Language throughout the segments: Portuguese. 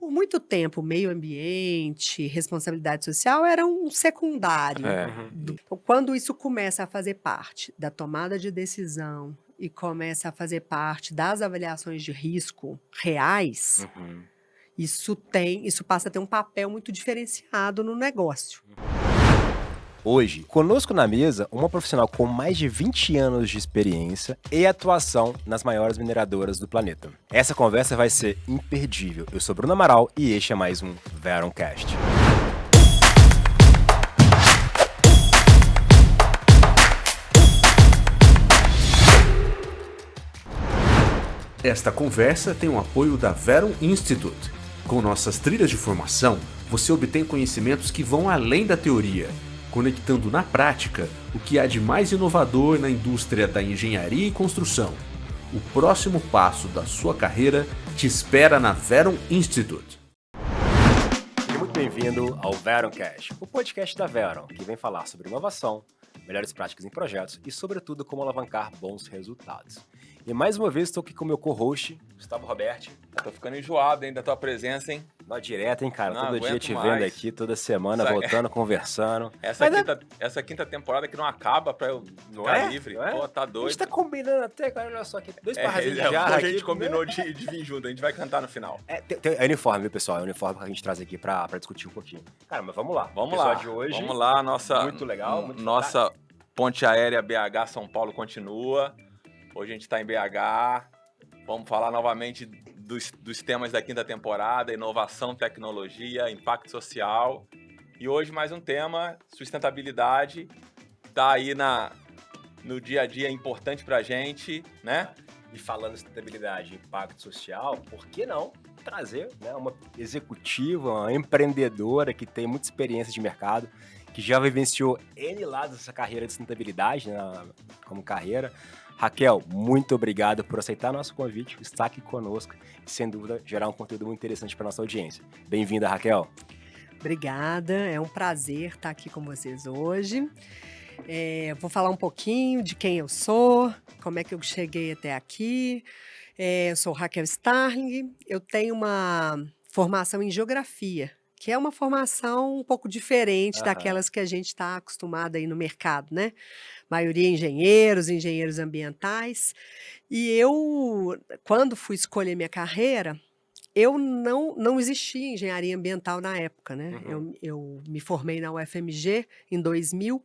por muito tempo, meio ambiente, responsabilidade social era um secundário. É. Quando isso começa a fazer parte da tomada de decisão e começa a fazer parte das avaliações de risco reais, Uhum. isso passa a ter um papel muito diferenciado no negócio. Hoje, conosco na mesa, uma profissional com mais de 20 anos de experiência e atuação nas maiores mineradoras do planeta. Essa conversa vai ser imperdível. Eu sou Bruno Amaral e este é mais um Veroncast. Esta conversa tem o apoio da Veron Institute. Com nossas trilhas de formação, você obtém conhecimentos que vão além da teoria, conectando na prática o que há de mais inovador na indústria da engenharia e construção. O próximo passo da sua carreira te espera na Veron Institute. Seja muito bem-vindo ao Veroncast, o podcast da Veron, que vem falar sobre inovação, melhores práticas em projetos e, sobretudo, como alavancar bons resultados. E mais uma vez estou aqui com o meu co-host, Gustavo Roberti. Eu tô ficando enjoado, hein, da tua presença, hein? Nó direto, hein, cara? Não Todo dia aguento te mais. vendo aqui, toda semana, voltando, conversando. Essa quinta temporada que não acaba pra eu ficar livre. Não é? Pô, tá A doido. gente tá combinando até, cara, olha só aqui. Dois parrasinhos de jarra a aqui. gente combinou de vir junto, a gente vai cantar no final. É uniforme, viu, pessoal? É uniforme que a gente traz aqui pra discutir um pouquinho. Cara, mas vamos lá. Vamos Episódio lá. de hoje. Vamos lá, Muito legal. Muito nossa ponte aérea BH-São Paulo continua. Hoje a gente tá em BH. Vamos falar novamente dos temas da quinta temporada: inovação, tecnologia, impacto social. E hoje mais um tema, sustentabilidade. Tá aí no dia a dia importante pra gente, né? E falando de sustentabilidade e impacto social, por que não trazer, né, uma executiva, uma empreendedora que tem muita experiência de mercado, que já vivenciou N lados dessa carreira de sustentabilidade, né, como carreira. Raquel, muito obrigado por aceitar nosso convite, estar aqui conosco e, sem dúvida, gerar um conteúdo muito interessante para nossa audiência. Bem-vinda, Raquel. Obrigada, é um prazer estar aqui com vocês hoje. Vou falar um pouquinho de quem eu sou, como é que eu cheguei até aqui. Eu sou Raquel Starling, eu tenho uma formação em geografia, que é uma formação um pouco diferente daquelas que a gente está acostumado aí no mercado, né? Maioria engenheiros ambientais. E eu, quando fui escolher minha carreira, eu não existia engenharia ambiental na época, né? Eu me formei na UFMG em 2000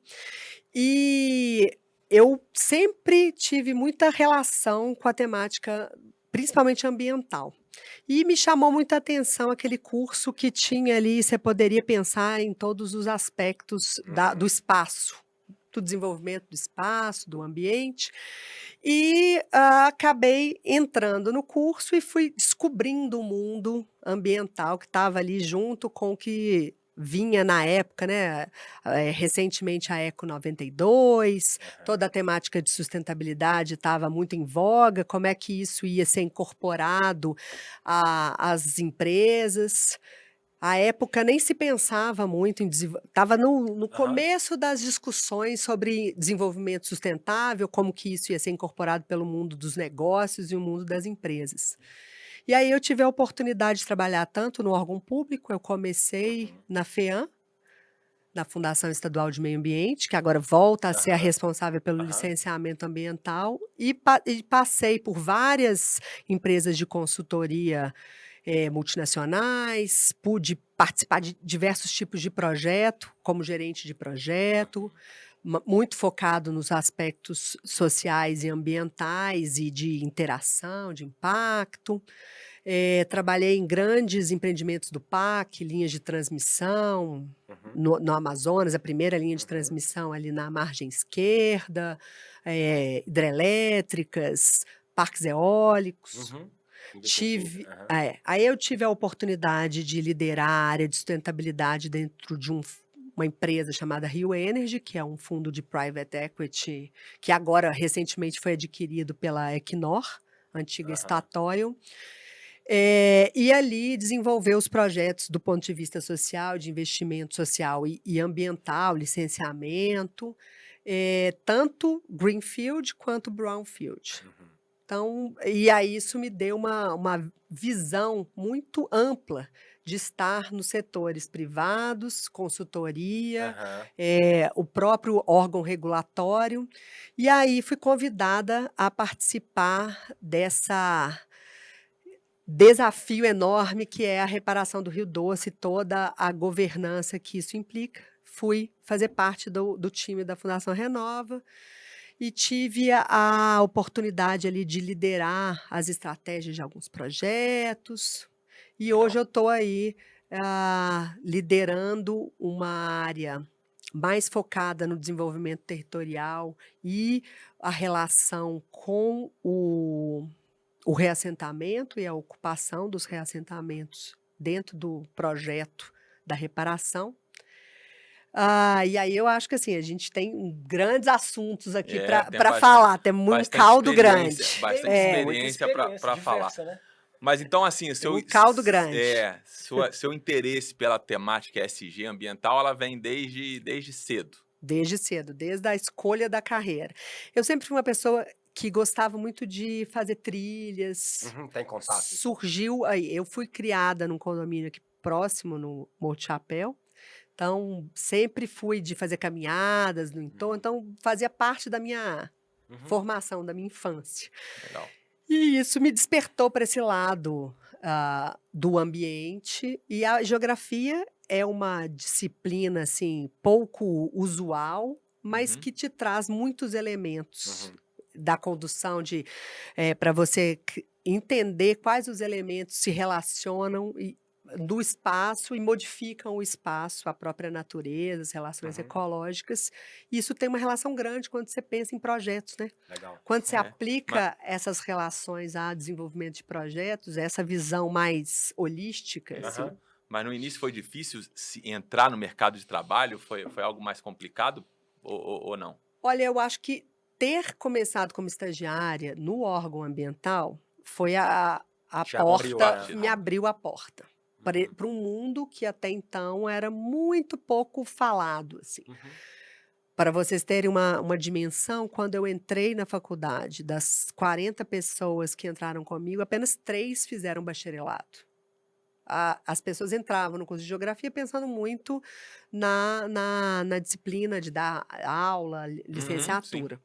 e eu sempre tive muita relação com a temática, principalmente ambiental. E me chamou muita atenção aquele curso que tinha ali, você poderia pensar em todos os aspectos do espaço, do desenvolvimento do espaço, do ambiente. E acabei entrando no curso e fui descobrindo o mundo ambiental que estava ali junto com o que vinha na época, né? Recentemente a Eco 92, toda a temática de sustentabilidade estava muito em voga, como é que isso ia ser incorporado às empresas. À época nem se pensava muito em estava no começo das discussões sobre desenvolvimento sustentável, como que isso ia ser incorporado pelo mundo dos negócios e o mundo das empresas. E aí eu tive a oportunidade de trabalhar tanto no órgão público, eu comecei na FEAM, na Fundação Estadual de Meio Ambiente, que agora volta a ser a responsável pelo licenciamento ambiental, e passei por várias empresas de consultoria multinacionais, pude participar de diversos tipos de projeto, como gerente de projeto, muito focado nos aspectos sociais e ambientais e de interação, de impacto. Trabalhei em grandes empreendimentos do PAC, linhas de transmissão no Amazonas, a primeira linha de transmissão ali na margem esquerda, hidrelétricas, parques eólicos. Aí eu tive a oportunidade de liderar a área de sustentabilidade dentro de uma empresa chamada Rio Energy, que é um fundo de private equity, que agora recentemente foi adquirido pela Equinor, antiga Statoil. E ali desenvolver os projetos do ponto de vista social, de investimento social e ambiental, licenciamento, tanto greenfield quanto brownfield. Então, e aí isso me deu uma visão muito ampla de estar nos setores privados, consultoria, Aham. o próprio órgão regulatório. E aí fui convidada a participar dessa desafio enorme que é a reparação do Rio Doce, toda a governança que isso implica. Fui fazer parte do time da Fundação Renova e tive a oportunidade ali de liderar as estratégias de alguns projetos. E hoje Legal. eu estou aí liderando uma área mais focada no desenvolvimento territorial e a relação com o reassentamento e a ocupação dos reassentamentos dentro do projeto da reparação. E aí eu acho que assim, a gente tem grandes assuntos aqui É, tem para falar, tem muito bastante caldo experiência, grande. bastante É, Muita experiência para falar. diversa, né? Mas então, assim, tem um caldo grande. seu interesse pela temática ESG ambiental, ela vem desde cedo. Desde cedo, desde a escolha da carreira. Eu sempre fui uma pessoa que gostava muito de fazer trilhas. Uhum, tem contato. Surgiu aí, eu fui criada num condomínio aqui próximo, no Monte Chapéu. Então, sempre fui de fazer caminhadas no entorno, então fazia parte da minha Uhum. formação, da minha infância. Legal. E isso me despertou para esse lado do ambiente. E a geografia é uma disciplina assim pouco usual, mas Uhum. que te traz muitos elementos Uhum. da condução para você entender quais os elementos se relacionam do espaço e modificam o espaço, a própria natureza, as relações Uhum. ecológicas. Isso tem uma relação grande quando você pensa em projetos, né? Legal. Quando você É, aplica essas relações a desenvolvimento de projetos, essa visão mais holística, Isso. assim, Aham. Mas no início foi difícil entrar no mercado de trabalho? Foi algo mais complicado ou não? olha, eu acho que ter começado como estagiária no órgão ambiental foi a Já abriu porta, a- me abriu a porta para um mundo que até então era muito pouco falado, assim. Uhum. Para vocês terem uma dimensão, quando eu entrei na faculdade, das 40 pessoas que entraram comigo, apenas 3 fizeram bacharelado. As pessoas entravam no curso de geografia pensando muito na disciplina de dar aula, licenciatura.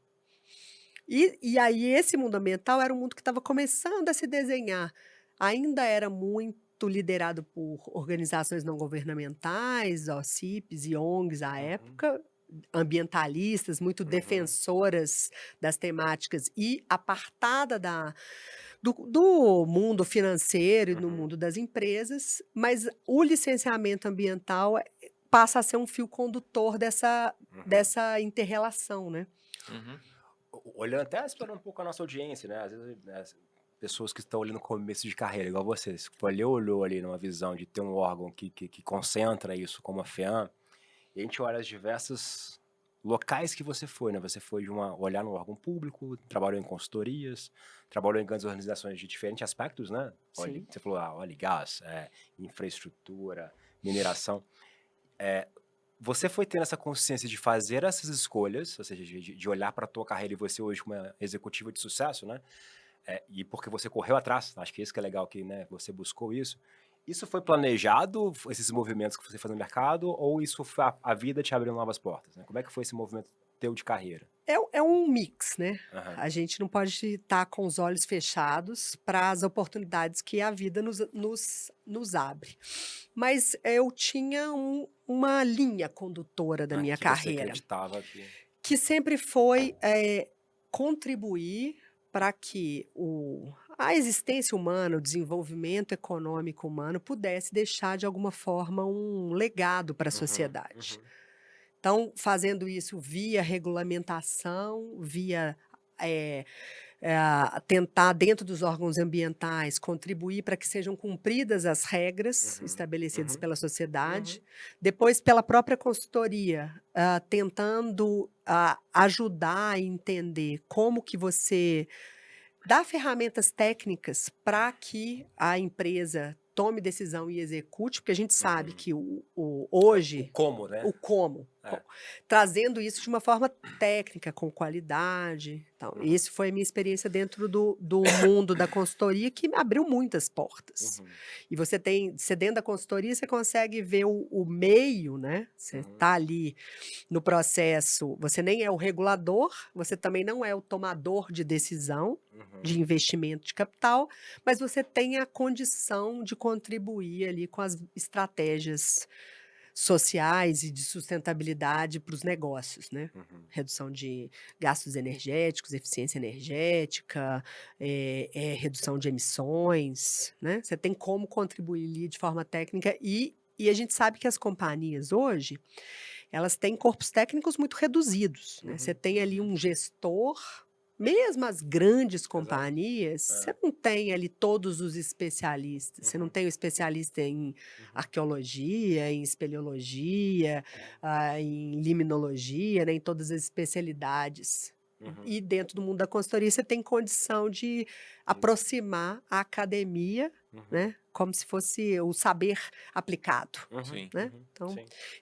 E aí esse mundo ambiental era um mundo que estava começando a se desenhar. Ainda era muito liderado por organizações não governamentais, OCIPs e ONGs à época, ambientalistas, muito defensoras das temáticas e apartada do mundo financeiro e do mundo das empresas, mas o licenciamento ambiental passa a ser um fio condutor dessa inter-relação, né? Uhum. Olhando até explorando um pouco a nossa audiência, né? Às vezes as pessoas que estão ali no começo de carreira, igual vocês, olhou ali numa visão de ter um órgão que concentra isso como a FEAM, e a gente olha as diversas locais que você foi, né? Você foi olhar no órgão público, trabalhou em consultorias, trabalhou em grandes organizações de diferentes aspectos, né? Sim. Você falou, óleo e gás, infraestrutura, mineração. Você foi tendo essa consciência de fazer essas escolhas, ou seja, de olhar para a tua carreira e você hoje como uma executiva de sucesso, né? E porque você correu atrás, acho que isso que é legal que, né, você buscou isso. Isso foi planejado, esses movimentos que você fez no mercado, ou isso foi a vida te abriu novas portas, né? Como é que foi esse movimento teu de carreira? É um mix, né? Aham. A gente não pode estar com os olhos fechados para as oportunidades que a vida nos abre. Mas eu tinha uma linha condutora da minha Que você carreira, acreditava que sempre foi contribuir para que a existência humana, o desenvolvimento econômico humano pudesse deixar, de alguma forma, um legado para a sociedade. Então, fazendo isso via regulamentação, via tentar, dentro dos órgãos ambientais, contribuir para que sejam cumpridas as regras estabelecidas pela sociedade. Depois, pela própria consultoria, tentando ajudar a entender como que você dá ferramentas técnicas para que a empresa tome decisão e execute, porque a gente sabe que hoje... Como, né? O como. Trazendo isso de uma forma técnica, com qualidade. Então, isso foi a minha experiência dentro do mundo da consultoria, que me abriu muitas portas. E você dentro da consultoria, você consegue ver o meio, né? Você está ali no processo, você nem é o regulador, você também não é o tomador de decisão de investimento de capital, mas você tem a condição de contribuir ali com as estratégias sociais e de sustentabilidade para os negócios, né? Redução de gastos energéticos, eficiência energética, redução de emissões, né? Você tem como contribuir ali de forma técnica e a gente sabe que as companhias hoje, elas têm corpos técnicos muito reduzidos, né? Você tem ali um gestor. Mesmo as grandes companhias, você não tem ali todos os especialistas. Você não tem o especialista em arqueologia, em espeleologia, em limnologia, né, em todas as especialidades. E dentro do mundo da consultoria, você tem condição de aproximar a academia, né, como se fosse o saber aplicado. Né?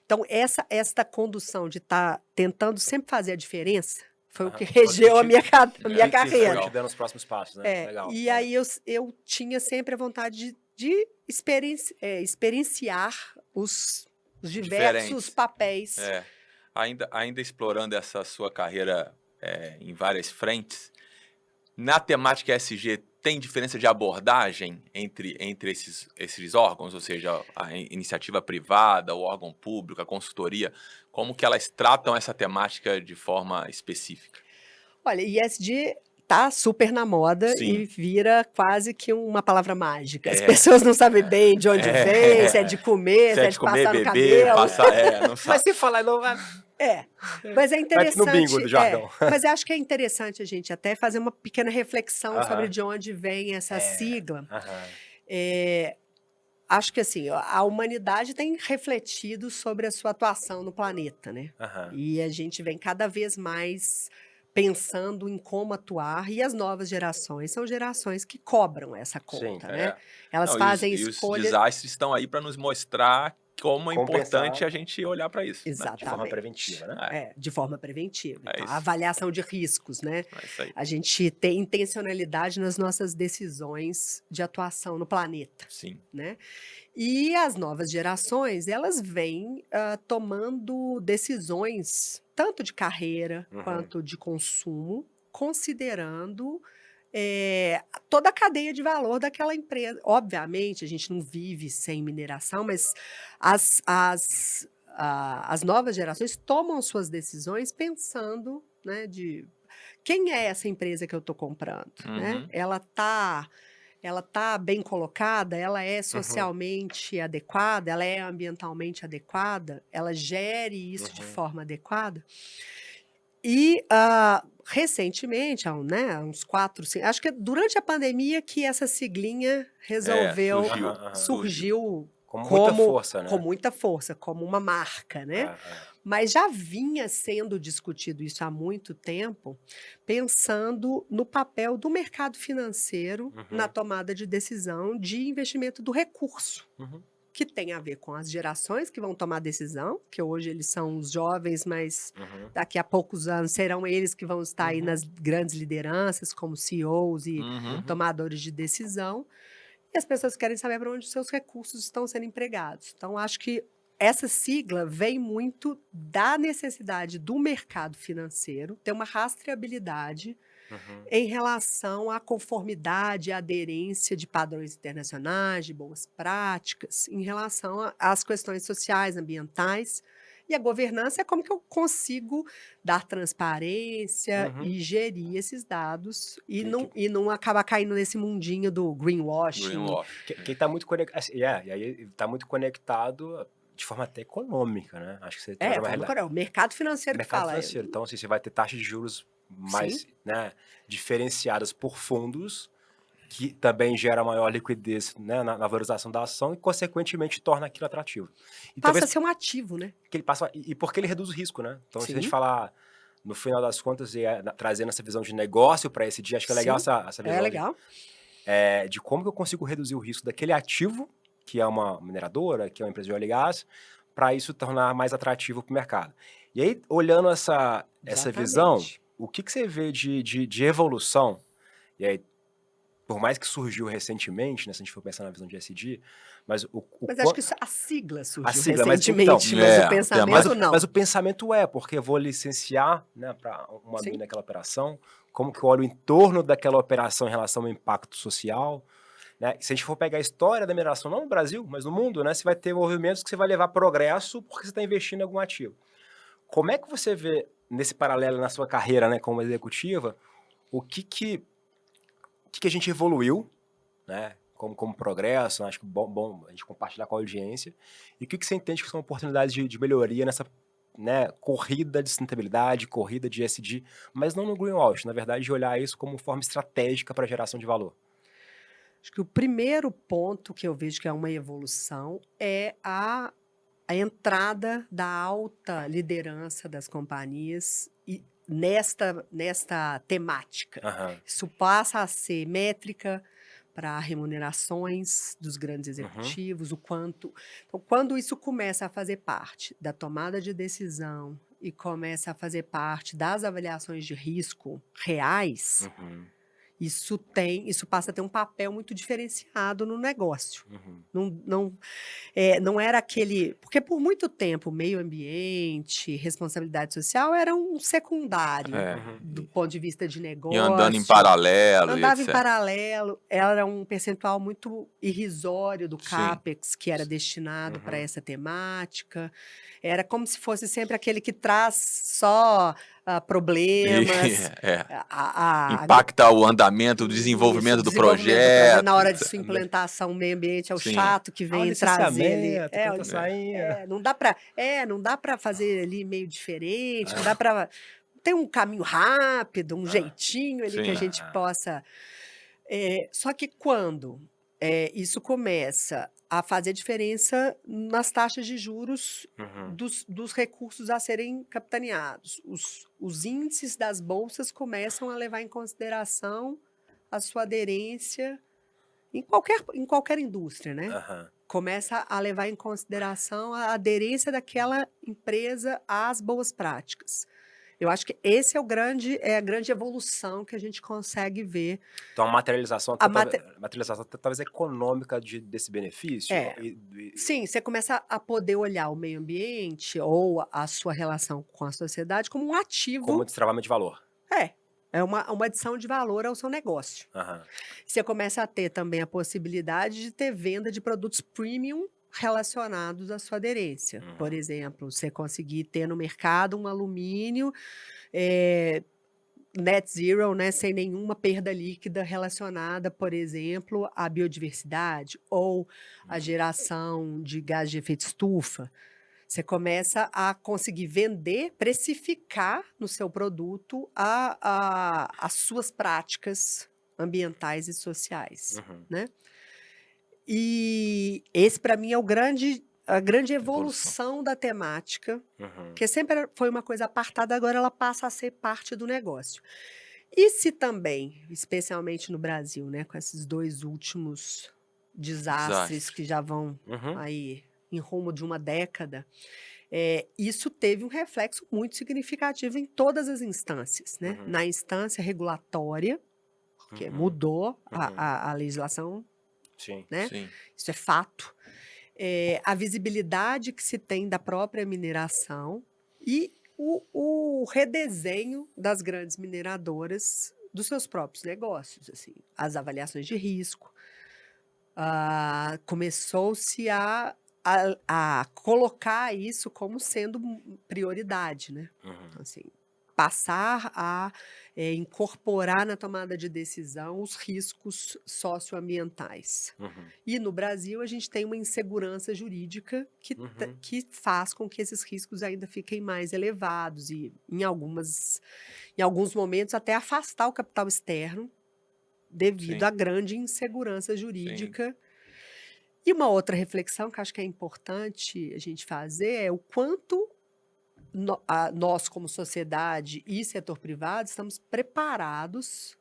Então, esta condução de estar tentando sempre fazer a diferença, foi o que regeu a minha carreira. Foi te dando os próximos passos, né? Legal. E aí eu tinha sempre a vontade de experienciar os diversos papéis. Ainda explorando essa sua carreira em várias frentes, na temática ESG, tem diferença de abordagem entre esses órgãos, ou seja, a iniciativa privada, o órgão público, a consultoria, como que elas tratam essa temática de forma específica? Olha, ESG tá super na moda e vira quase que uma palavra mágica. As pessoas não sabem bem de onde vem, se é de comer, se é de passar no cabelo. Não sabe. Mas se falar, não vai... Mas é interessante. No bingo do jargão. Mas eu acho que é interessante a gente até fazer uma pequena reflexão sobre de onde vem essa sigla. Acho que assim, a humanidade tem refletido sobre a sua atuação no planeta, né? E a gente vem cada vez mais pensando em como atuar, e as novas gerações são gerações que cobram essa conta, né? Elas fazem escolhas... E os desastres estão aí para nos mostrar como é importante a gente olhar para isso. Exatamente. Né? De forma preventiva, né? De forma preventiva. Então, a avaliação de riscos, né? Isso aí. A gente tem intencionalidade nas nossas decisões de atuação no planeta. Sim. Né? E as novas gerações, elas vêm tomando decisões, tanto de carreira quanto de consumo, considerando toda a cadeia de valor daquela empresa. Obviamente, a gente não vive sem mineração, mas as novas gerações tomam suas decisões pensando, né, de quem é essa empresa que eu estou comprando, né? Ela tá bem colocada, ela é socialmente adequada, ela é ambientalmente adequada, ela gere isso de forma adequada. E recentemente, né, uns 4, 5, acho que durante a pandemia que essa siglinha resolveu, surgiu com muita força, né? Com muita força, como uma marca, né? Mas já vinha sendo discutido isso há muito tempo, pensando no papel do mercado financeiro na tomada de decisão de investimento do recurso, que tem a ver com as gerações que vão tomar decisão, que hoje eles são os jovens, mas daqui a poucos anos serão eles que vão estar aí nas grandes lideranças, como CEOs e tomadores de decisão. E as pessoas querem saber para onde os seus recursos estão sendo empregados. Então, acho que essa sigla vem muito da necessidade do mercado financeiro ter uma rastreabilidade em relação à conformidade, à aderência de padrões internacionais, de boas práticas, em relação às questões sociais, ambientais. E a governança é como que eu consigo dar transparência e gerir esses dados e não acabar caindo nesse mundinho do greenwashing. Quem está muito conectado, e aí está muito conectado de forma até econômica, né? Acho que você o mercado financeiro que fala. Financeiro. Então, assim, você vai ter taxas de juros mais, né, diferenciadas por fundos, que também gera maior liquidez, né, na valorização da ação e, consequentemente, torna aquilo atrativo. E passa a ser um ativo, né? Que ele passa, e porque ele reduz o risco, né? Então, se a gente falar, no final das contas, trazendo essa visão de negócio para esse dia, acho que é legal essa visão. É legal. De como que eu consigo reduzir o risco daquele ativo que é uma mineradora, que é uma empresa de óleo e gás, para isso tornar mais atrativo para o mercado. E aí, olhando essa visão, Exatamente. o que você vê de evolução? E aí, por mais que surgiu recentemente, né, se a gente for pensar na visão de ESG, mas Mas acho que a sigla surgiu sigla, mas então, recentemente, mas É, o pensamento mas, não. mas o pensamento porque eu vou licenciar, né, para uma Sim. mina aquela operação, como que eu olho em torno daquela operação em relação ao impacto social, né? Se a gente for pegar a história da mineração, não no Brasil, mas no mundo, né, você vai ter movimentos que você vai levar progresso porque você está investindo em algum ativo. Como é que você vê nesse paralelo na sua carreira, né, como executiva, o que a gente evoluiu, né, como progresso, acho que bom a gente compartilhar com a audiência, e o que você entende que são oportunidades de melhoria nessa, né, corrida de sustentabilidade, corrida de ESG, mas não no greenwash, na verdade, de olhar isso como forma estratégica para geração de valor. Acho que o primeiro ponto que eu vejo que é uma evolução é a entrada da alta liderança das companhias e nesta temática. Aham. Isso passa a ser métrica para remunerações dos grandes Uhum. executivos, o quanto. Então, quando isso começa a fazer parte da tomada de decisão e começa a fazer parte das avaliações de risco reais, Uhum. isso passa a ter um papel muito diferenciado no negócio. Uhum. Não era aquele. Porque por muito tempo, meio ambiente, responsabilidade social era um secundário É. do ponto de vista de E negócio. andando em paralelo, Andava e em etc. paralelo, era um percentual muito irrisório do Sim. CAPEX que era destinado para Uhum. essa temática. Era como se fosse sempre aquele que traz só problemas. É. a- Impacta o andamento, o desenvolvimento do projeto. Na hora de etc. sua implantação, o meio ambiente é o Sim. chato que Ah, o vem trazer ali. licenciamento, quanto sainha. Não dá para fazer ali meio diferente, não dá para tem um caminho rápido, um jeitinho ali que a Sim. gente possa. Só que quando isso começa a fazer diferença nas taxas de juros Uhum. dos recursos a serem capitaneados, os índices das bolsas começam a levar em consideração a sua aderência em qualquer indústria, né? Aham. Começa a levar em consideração a aderência daquela empresa às boas práticas. Eu acho que esse é a grande evolução que a gente consegue ver. Então, a materialização, A materialização talvez econômica desse benefício. É. Sim, você começa a poder olhar o meio ambiente ou a sua relação com a sociedade como um ativo. Como destravamento de valor. É uma adição de valor ao seu negócio. Aham. Você começa a ter também a possibilidade de ter venda de produtos premium relacionados à sua aderência. Uhum. Por exemplo, você conseguir ter no mercado um alumínio net zero, né, sem nenhuma perda líquida relacionada, por exemplo, à biodiversidade ou à geração de gás de efeito estufa. Você começa a conseguir vender, precificar no seu produto as suas práticas ambientais e sociais, Uhum. né? E esse, para mim, é a grande evolução da temática, Uhum. que sempre foi uma coisa apartada, agora ela passa a ser parte do negócio. E se também, especialmente no Brasil, né, com esses 2 últimos desastres que já vão Uhum. aí em rumo de uma década, isso teve um reflexo muito significativo em todas as instâncias, né? Uhum. Na instância regulatória, porque Uhum. mudou a legislação, Sim. né? Sim. Isso é fato. A visibilidade que se tem da própria mineração e o redesenho das grandes mineradoras dos seus próprios negócios, assim, as avaliações de risco. Começou-se a colocar isso como sendo prioridade, né? Uhum. Então, assim, passar a incorporar na tomada de decisão os riscos socioambientais. Uhum. E no Brasil a gente tem uma insegurança jurídica que faz com que esses riscos ainda fiquem mais elevados e, em alguns momentos, até afastar o capital externo devido Sim. à grande insegurança jurídica. E uma outra reflexão que acho que é importante a gente fazer é o quanto nós, como sociedade e setor privado, estamos preparados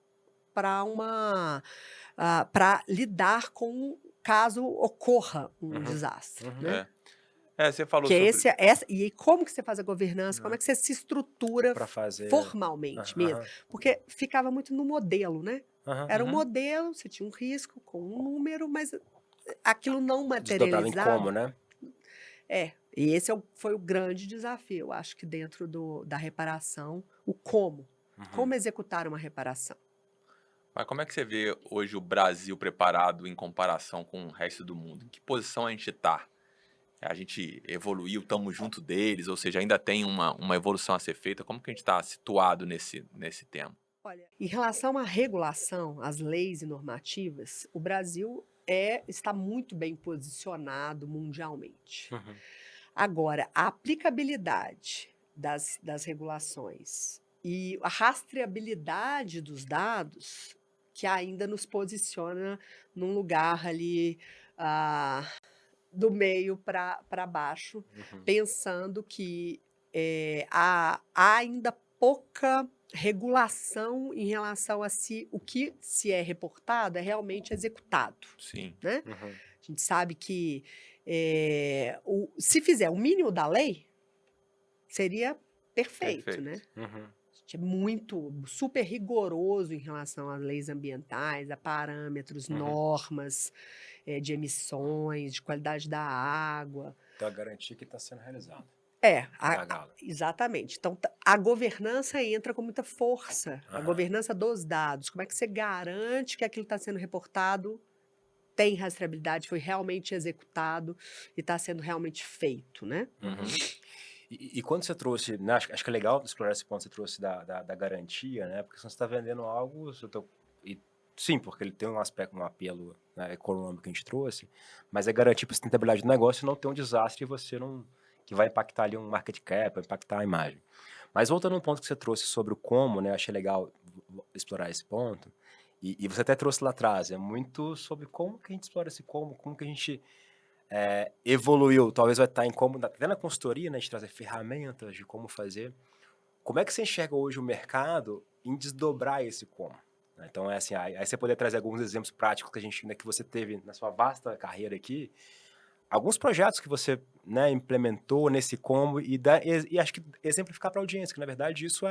para lidar com caso ocorra um Uhum. desastre, Uhum. né? Você falou Que é sobre... e aí como que você faz a governança? Como é que você se estrutura Para fazer. formalmente mesmo? Aham, Porque ficava muito no modelo, né? aham. Era um Uhum. modelo, você tinha um risco com um número, mas aquilo não Desdobrado em como, materializado. né? E esse foi o grande desafio, eu acho que dentro da reparação, o como. Uhum. Como executar uma reparação. Mas como é que você vê hoje o Brasil preparado em comparação com o resto do mundo? Em que posição a gente está? A gente evoluiu, estamos junto deles, ou seja, ainda tem uma evolução a ser feita. Como que a gente está situado nesse tema? Olha, em relação à regulação, às leis e normativas, o Brasil está muito bem posicionado mundialmente. Uhum. Agora, a aplicabilidade das regulações e a rastreabilidade dos dados que ainda nos posiciona num lugar ali do meio para baixo, Uhum. pensando que há ainda pouca regulação em relação a se o que se é reportado é realmente executado, Sim. né? Uhum. A gente sabe que se fizer o mínimo da lei, seria perfeito, né? Uhum. A gente é super rigoroso em relação às leis ambientais, a parâmetros, Uhum. normas de emissões, de qualidade da água. Então, a garantia que está sendo realizada. Gargalo. Exatamente. Então, a governança entra com muita força. A governança dos dados. Como é que você garante que aquilo está sendo reportado, tem rastreabilidade, foi realmente executado e está sendo realmente feito, né? Uhum. E quando você trouxe, né, acho que é legal explorar esse ponto que você trouxe da garantia, né? Porque se você está vendendo algo, sim, porque ele tem um aspecto, um apelo, né, econômico que a gente trouxe, mas é garantir para a sustentabilidade do negócio e não ter um desastre e você não, que vai impactar ali um market cap, vai impactar a imagem. Mas voltando no ponto que você trouxe sobre o como, né? Achei legal explorar esse ponto. E você até trouxe lá atrás, é muito sobre como que a gente explora esse como que a gente evoluiu, talvez vai estar em como, até na consultoria, né, de trazer ferramentas de como fazer. Como é que você enxerga hoje o mercado em desdobrar esse como? Então, é assim, aí você poderia trazer alguns exemplos práticos que a gente, né, que você teve na sua vasta carreira aqui, alguns projetos que você, né, implementou nesse como e acho que exemplificar para a audiência, que na verdade isso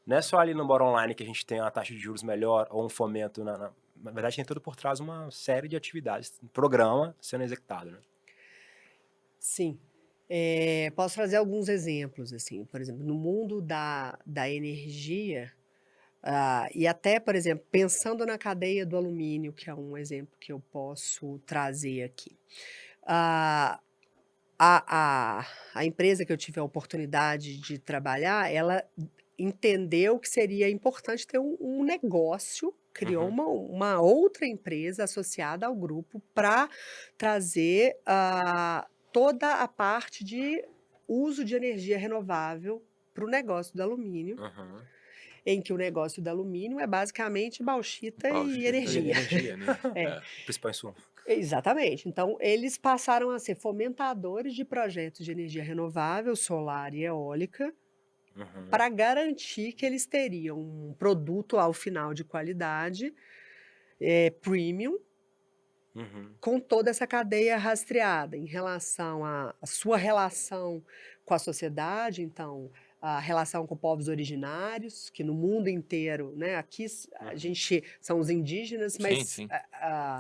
não é só ali no Bora Online que a gente tem uma taxa de juros melhor ou um fomento, na verdade tem tudo por trás uma série de atividades, um programa sendo executado, né? Sim. Posso trazer alguns exemplos, assim, por exemplo, no mundo da energia, e até, por exemplo, pensando na cadeia do alumínio, que é um exemplo que eu posso trazer aqui. Ah, a empresa que eu tive a oportunidade de trabalhar, ela entendeu que seria importante ter um negócio, criou uma outra empresa associada ao grupo para trazer toda a parte de uso de energia renovável para o negócio do alumínio, Uhum. em que o negócio do alumínio é basicamente bauxita e Bauxita e energia. Energia, né? É. Principal insumo. Exatamente. Então, eles passaram a ser fomentadores de projetos de energia renovável, solar e eólica, para garantir que eles teriam um produto ao final de qualidade, premium, com toda essa cadeia rastreada em relação à sua relação com a sociedade, então a relação com povos originários, que no mundo inteiro, né, aqui a gente são os indígenas, mas Sim.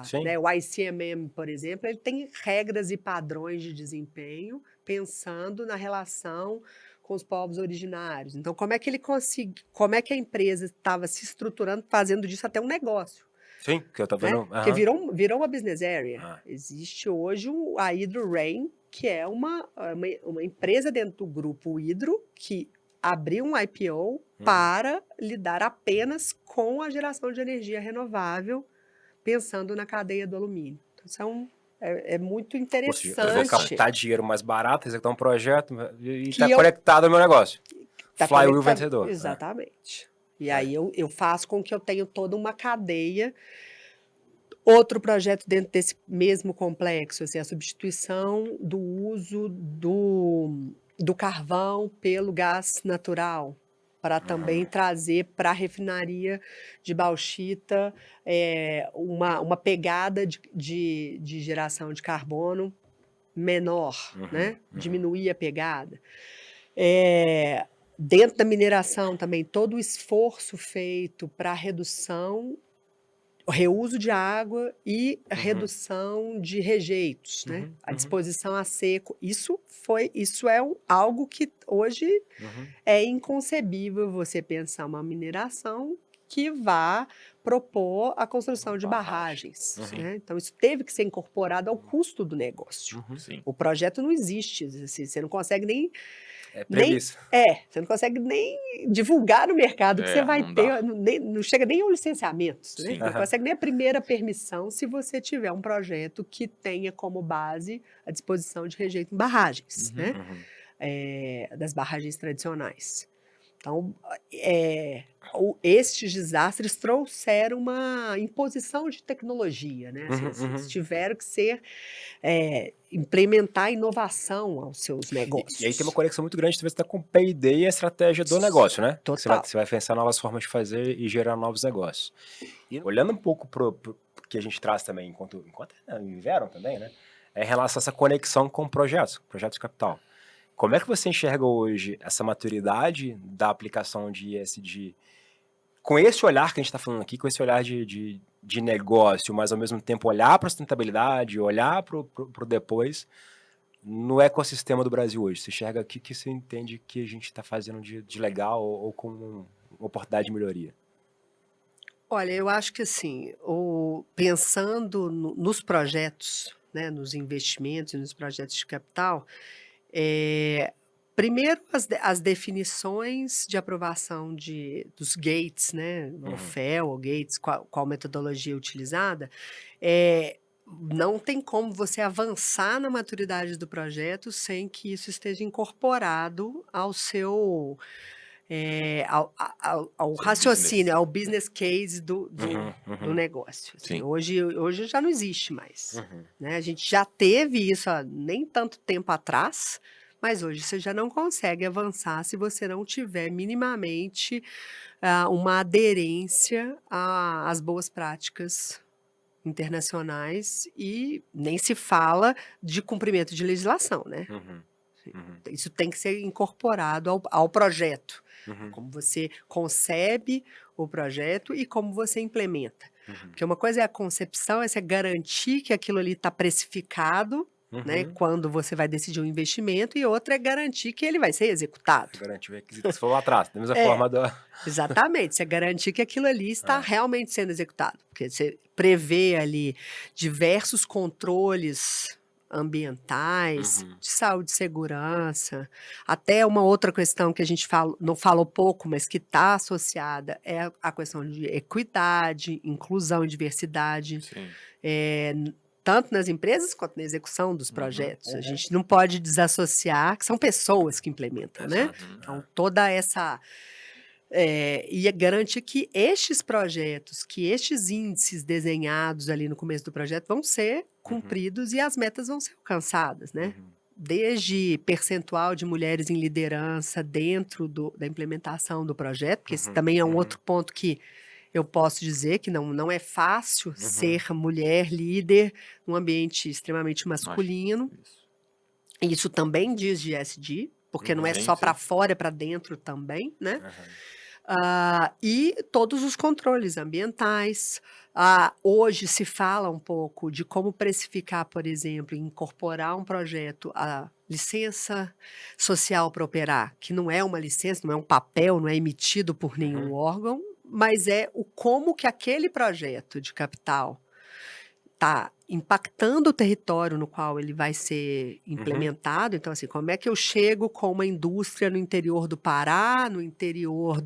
Sim. né, o ICMM, por exemplo, ele tem regras e padrões de desempenho pensando na relação com os povos originários. Então, como é que a empresa estava se estruturando, fazendo disso até um negócio? Sim, que eu tô Né? vendo. Porque virou uma business area. Ah. Existe hoje a Hydro Rain, que é uma empresa dentro do grupo Hydro, que abriu um IPO para lidar apenas com a geração de energia renovável, pensando na cadeia do alumínio. Então, é muito Ou seja, eu vou interessante. captar dinheiro mais barato, executar um projeto e Que está conectado ao meu negócio. Tá Flywheel conectado. vencedor. Exatamente. E aí eu faço com que eu tenha toda uma cadeia. Outro projeto dentro desse mesmo complexo, assim, a substituição do uso do carvão pelo gás natural. para também trazer para a refinaria de bauxita uma pegada de geração de carbono menor, né? Diminuir a pegada. Dentro da mineração também, todo o esforço feito para redução, reuso de água e redução de rejeitos, né? A disposição a seco. Isso é algo que hoje é inconcebível você pensar uma mineração que vá propor a construção de barragens, né? Então, isso teve que ser incorporado ao custo do negócio. Sim. O projeto não existe, assim, você não consegue nem... É previsto. Você não consegue nem divulgar no mercado que você vai não ter, dá. não chega nem ao licenciamento, né? Sim. Não consegue nem a primeira permissão se você tiver um projeto que tenha como base a disposição de rejeito em barragens, né? Das barragens tradicionais. Então, estes desastres trouxeram uma imposição de tecnologia, né? Eles tiveram que ser implementar inovação aos seus negócios. E aí tem uma conexão muito grande, talvez, com o P&D e a estratégia do negócio, né? Total. Você vai pensar novas formas de fazer e gerar novos negócios. E olhando um pouco pro que a gente traz também, enquanto Verum também, né? É em relação a essa conexão com projetos de capital. Como é que você enxerga hoje essa maturidade da aplicação de ESG com esse olhar que a gente está falando aqui, com esse olhar de negócio, mas ao mesmo tempo olhar para a sustentabilidade, olhar para o depois, no ecossistema do Brasil hoje? Você enxerga o que você entende que a gente está fazendo de legal ou com uma oportunidade de melhoria? Olha, eu acho que assim, pensando nos projetos, né, nos investimentos e nos projetos de capital, primeiro as definições de aprovação dos gates, né, o FEL ou gates, qual metodologia utilizada, não tem como você avançar na maturidade do projeto sem que isso esteja incorporado ao seu ao raciocínio, ao business case do negócio. Assim, hoje já não existe mais. Né? A gente já teve isso há nem tanto tempo atrás, mas hoje você já não consegue avançar se você não tiver minimamente uma aderência às boas práticas internacionais e nem se fala de cumprimento de legislação, né? Isso tem que ser incorporado ao projeto. Como você concebe o projeto e como você implementa. Porque uma coisa é a concepção, essa é garantir que aquilo ali está precificado, né, quando você vai decidir um investimento, e outra é garantir que ele vai ser executado. Garantir o requisito, se for lá atrás, temos a forma da... Exatamente, você garantir que aquilo ali está realmente sendo executado. Porque você prevê ali diversos controles ambientais, de saúde e segurança. Até uma outra questão que a gente não falou pouco, mas que está associada, é a questão de equidade, inclusão e diversidade. Tanto nas empresas quanto na execução dos projetos. A gente não pode desassociar que são pessoas que implementam, né? Então, toda essa... e garantir que estes projetos, que estes índices desenhados ali no começo do projeto vão ser cumpridos e as metas vão ser alcançadas, né? Desde percentual de mulheres em liderança dentro da implementação do projeto, porque esse também é um outro ponto que eu posso dizer que não é fácil ser mulher líder num ambiente extremamente masculino. Isso também diz de ESG, porque não é só para fora, é para dentro também, né? E todos os controles ambientais. Hoje se fala um pouco de como precificar, por exemplo, incorporar um projeto a licença social para operar, que não é uma licença, não é um papel, não é emitido por nenhum órgão, mas é como que aquele projeto de capital está impactando o território no qual ele vai ser implementado. Então, assim, como é que eu chego com uma indústria no interior do Pará, no interior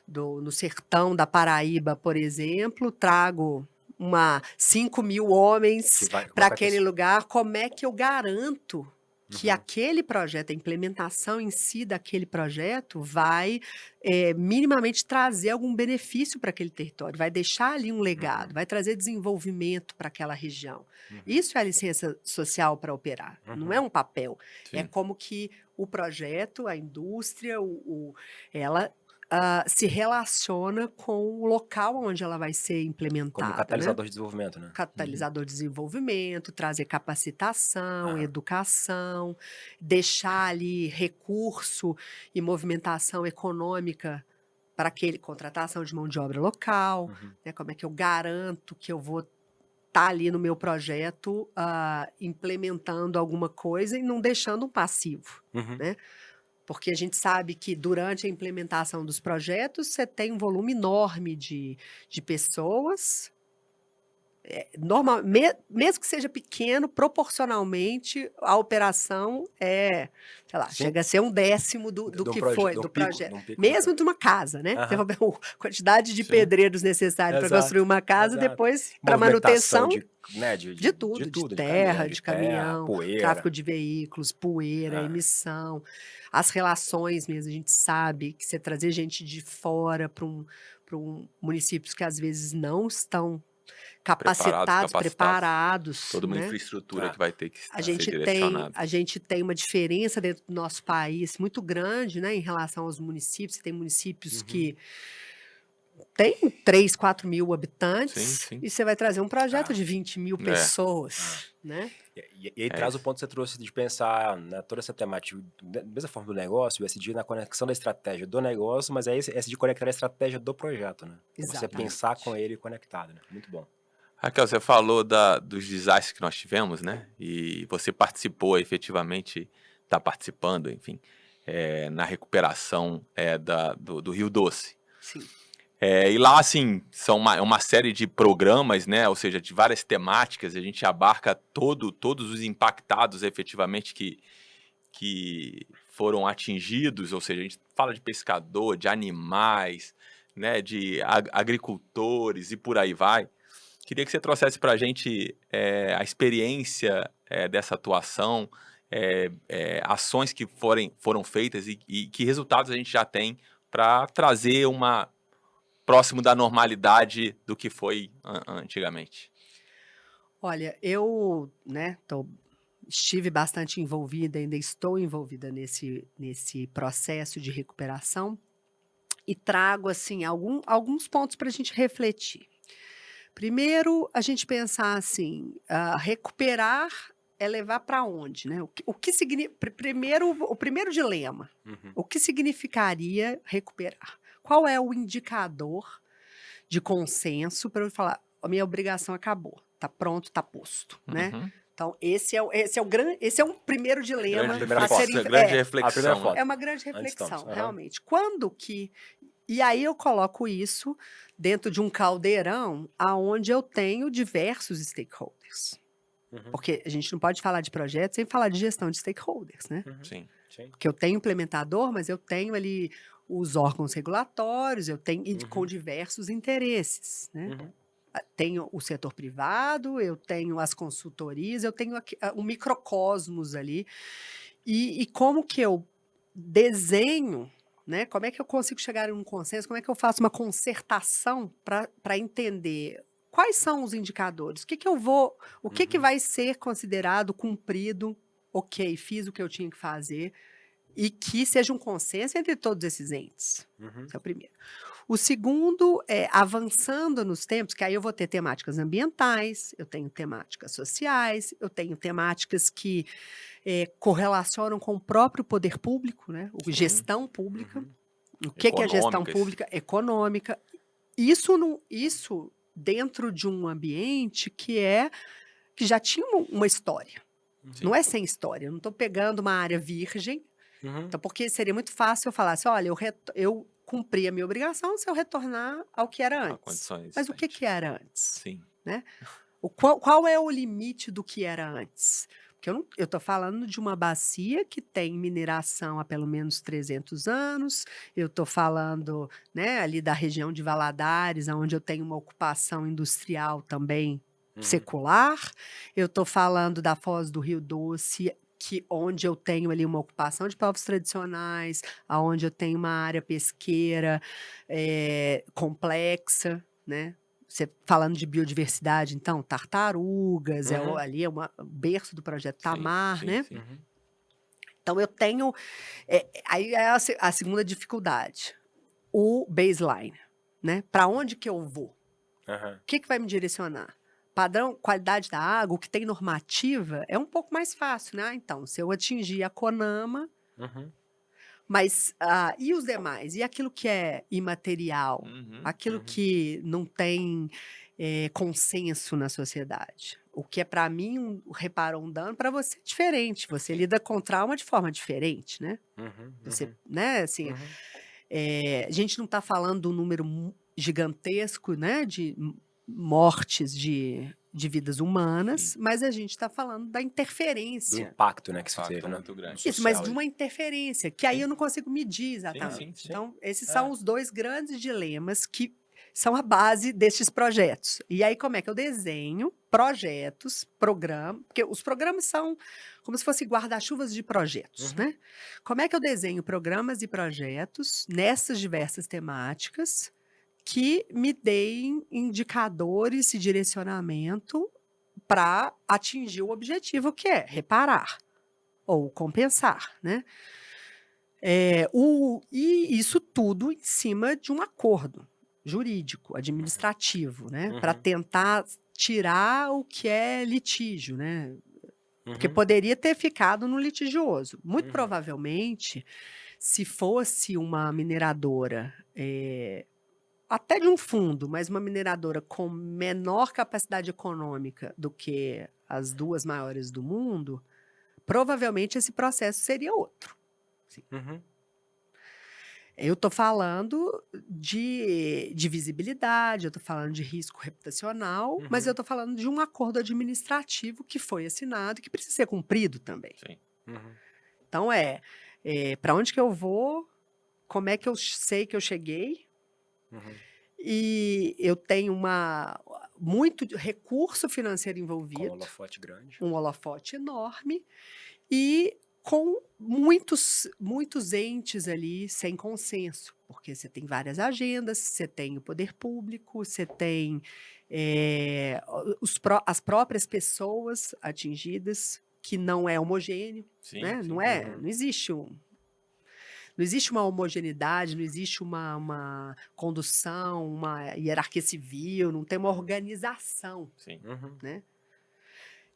no sertão da Paraíba, por exemplo, trago 5.000 homens para aquele lugar, como é que eu garanto que aquele projeto, a implementação em si daquele projeto vai minimamente trazer algum benefício para aquele território, vai deixar ali um legado, vai trazer desenvolvimento para aquela região. Isso é a licença social para operar, não é um papel. É como que o projeto, a indústria, ela se relaciona com o local onde ela vai ser Como implementada, né? catalisador de desenvolvimento, né? Catalisador de desenvolvimento, trazer capacitação, Aham. educação, deixar ali recurso e movimentação econômica para aquele contratação de mão de obra local, Uhum. né? Como é que eu garanto que eu vou estar ali no meu projeto implementando alguma coisa e não deixando um passivo, Uhum. né? Porque a gente sabe que durante a implementação dos projetos você tem um volume enorme de pessoas. Mesmo que seja pequeno, proporcionalmente, a operação sei lá, Sim. chega a ser 1/10 do De um que proje- foi de um do pico- projeto. de um pico do Mesmo projeto. de uma casa, né? Você Aham. vai ver a quantidade de Sim. pedreiros necessários para Exato, construir uma casa, exato. depois para Movimentação manutenção de de tudo, de terra, caminhão, de de terra, caminhão, poeira. tráfego de veículos, poeira, Ah. emissão, as relações mesmo. A gente sabe que você trazer gente de fora para municípios que às vezes não estão capacitados, preparados, Toda uma né? infraestrutura Ah. que vai ter que A ser gente direcionada. a gente tem uma diferença dentro do nosso país muito grande, né, em relação aos municípios. Tem municípios que têm 3, 4 mil habitantes Sim. e você vai trazer um projeto Ah. de 20 mil pessoas, né? E aí traz o ponto que você trouxe de pensar toda essa temática, da mesma forma do negócio, o SD na conexão da estratégia do negócio, mas é esse de conectar a estratégia do projeto, né? Você Exatamente. pensar com ele conectado, né? Muito bom. Raquel, você falou dos desastres que nós tivemos, né? E você participou, efetivamente, está participando, enfim, na recuperação do Rio Doce. Sim. E lá, assim, são uma série de programas, né? Ou seja, de várias temáticas. A gente abarca todos os impactados, efetivamente, que foram atingidos. Ou seja, a gente fala de pescador, de animais, né? De agricultores e por aí vai. Queria que você trouxesse para a gente a experiência dessa atuação, ações que foram feitas e que resultados a gente já tem para trazer próximo da normalidade do que foi antigamente. Olha, eu, né, estive bastante envolvida, ainda estou envolvida nesse processo de recuperação e trago, assim, alguns pontos para a gente refletir. Primeiro, a gente pensar assim, recuperar é levar para onde, né? O que significa? O primeiro dilema, o que significaria recuperar? Qual é o indicador de consenso para eu falar, a minha obrigação acabou, está pronto, está posto, né? Uhum. Então, esse é um primeiro dilema primeira a foto. ser Grande A reflexão. primeira né? foto. é uma grande Antes reflexão, estamos, aham. realmente. Quando que... E aí eu coloco isso dentro de um caldeirão aonde eu tenho diversos stakeholders. Porque a gente não pode falar de projetos sem falar de gestão de stakeholders, né? Sim. Sim. Porque eu tenho implementador, mas eu tenho ali os órgãos regulatórios, eu tenho com diversos interesses, né? Tenho o setor privado, eu tenho as consultorias, eu tenho um microcosmos ali. E como que eu desenho, né? Como é que eu consigo chegar em um consenso? Como é que eu faço uma concertação para entender quais são os indicadores? O que vai ser considerado cumprido? Ok, fiz o que eu tinha que fazer e que seja um consenso entre todos esses entes. Esse é o primeiro. O segundo é avançando nos tempos, que aí eu vou ter temáticas ambientais, eu tenho temáticas sociais, eu tenho temáticas que correlacionam com o próprio poder público, né? Gestão pública. O que é gestão pública? Econômica. Isso dentro de um ambiente que já tinha uma história. Não é sem história. Eu não estou pegando uma área virgem. Então, porque seria muito fácil eu falar assim, olha, eu cumpri a minha obrigação se eu retornar ao que era antes. Mas o que era antes? Sim. Né? Qual é o limite do que era antes? Porque eu estou falando de uma bacia que tem mineração há pelo menos 300 anos, eu estou falando, né, ali da região de Valadares, onde eu tenho uma ocupação industrial também secular, eu estou falando da Foz do Rio Doce, onde eu tenho ali uma ocupação de povos tradicionais, onde eu tenho uma área pesqueira complexa, né? Você falando de biodiversidade, então, tartarugas, ali é o berço do projeto Tamar, né? Sim. Então, eu tenho... aí é a segunda dificuldade. o baseline, né? Para onde que eu vou? Aham. O que vai me direcionar? Padrão, qualidade da água, o que tem normativa, é um pouco mais fácil, né? Então, se eu atingir a CONAMA, Uhum. mas e os demais? E aquilo que é imaterial? Uhum. Aquilo Uhum. que não tem consenso na sociedade? O que é para mim repara um dano, para você é diferente. Você lida com trauma de forma diferente, né? Uhum. Você, né? Assim, Uhum. a gente não está falando de um número gigantesco, né? De mortes de vidas humanas, Sim. mas a gente está falando da Do interferência. impacto, né, que isso Impacto teve, né? muito grande. No Isso, mas social de aí. uma interferência, que aí Sim. eu não consigo medir exatamente. sim. Então, esses É. são os dois grandes dilemas que são a base destes projetos. E aí, como é que eu desenho projetos, programas, porque os programas são como se fossem guarda-chuvas de projetos, Uhum. né? Como é que eu desenho programas e projetos nessas diversas temáticas que me deem indicadores e direcionamento para atingir o objetivo que é reparar ou compensar, né? E isso tudo em cima de um acordo jurídico, administrativo, né? Para Uhum. tentar tirar o que é litígio, né? Porque Uhum. poderia ter ficado no litigioso. Muito Uhum. provavelmente, se fosse uma mineradora, até de um fundo, mas uma mineradora com menor capacidade econômica do que as duas maiores do mundo, provavelmente esse processo seria outro. Uhum. Eu estou falando de visibilidade, eu estou falando de risco reputacional, mas eu Uhum. estou falando de um acordo administrativo que foi assinado e que precisa ser cumprido também. Sim. Uhum. Então, para onde que eu vou, como é que eu sei que eu cheguei, Uhum. e eu tenho muito recurso financeiro Com envolvido, holofote grande. um holofote enorme, e com muitos entes ali sem consenso, porque você tem várias agendas, você tem o poder público, você tem as próprias pessoas atingidas, que não é homogêneo, Sim. né? Sim. Uhum. Não existe uma homogeneidade, não existe uma condução, uma hierarquia civil, não tem uma organização, Sim. Uhum. né?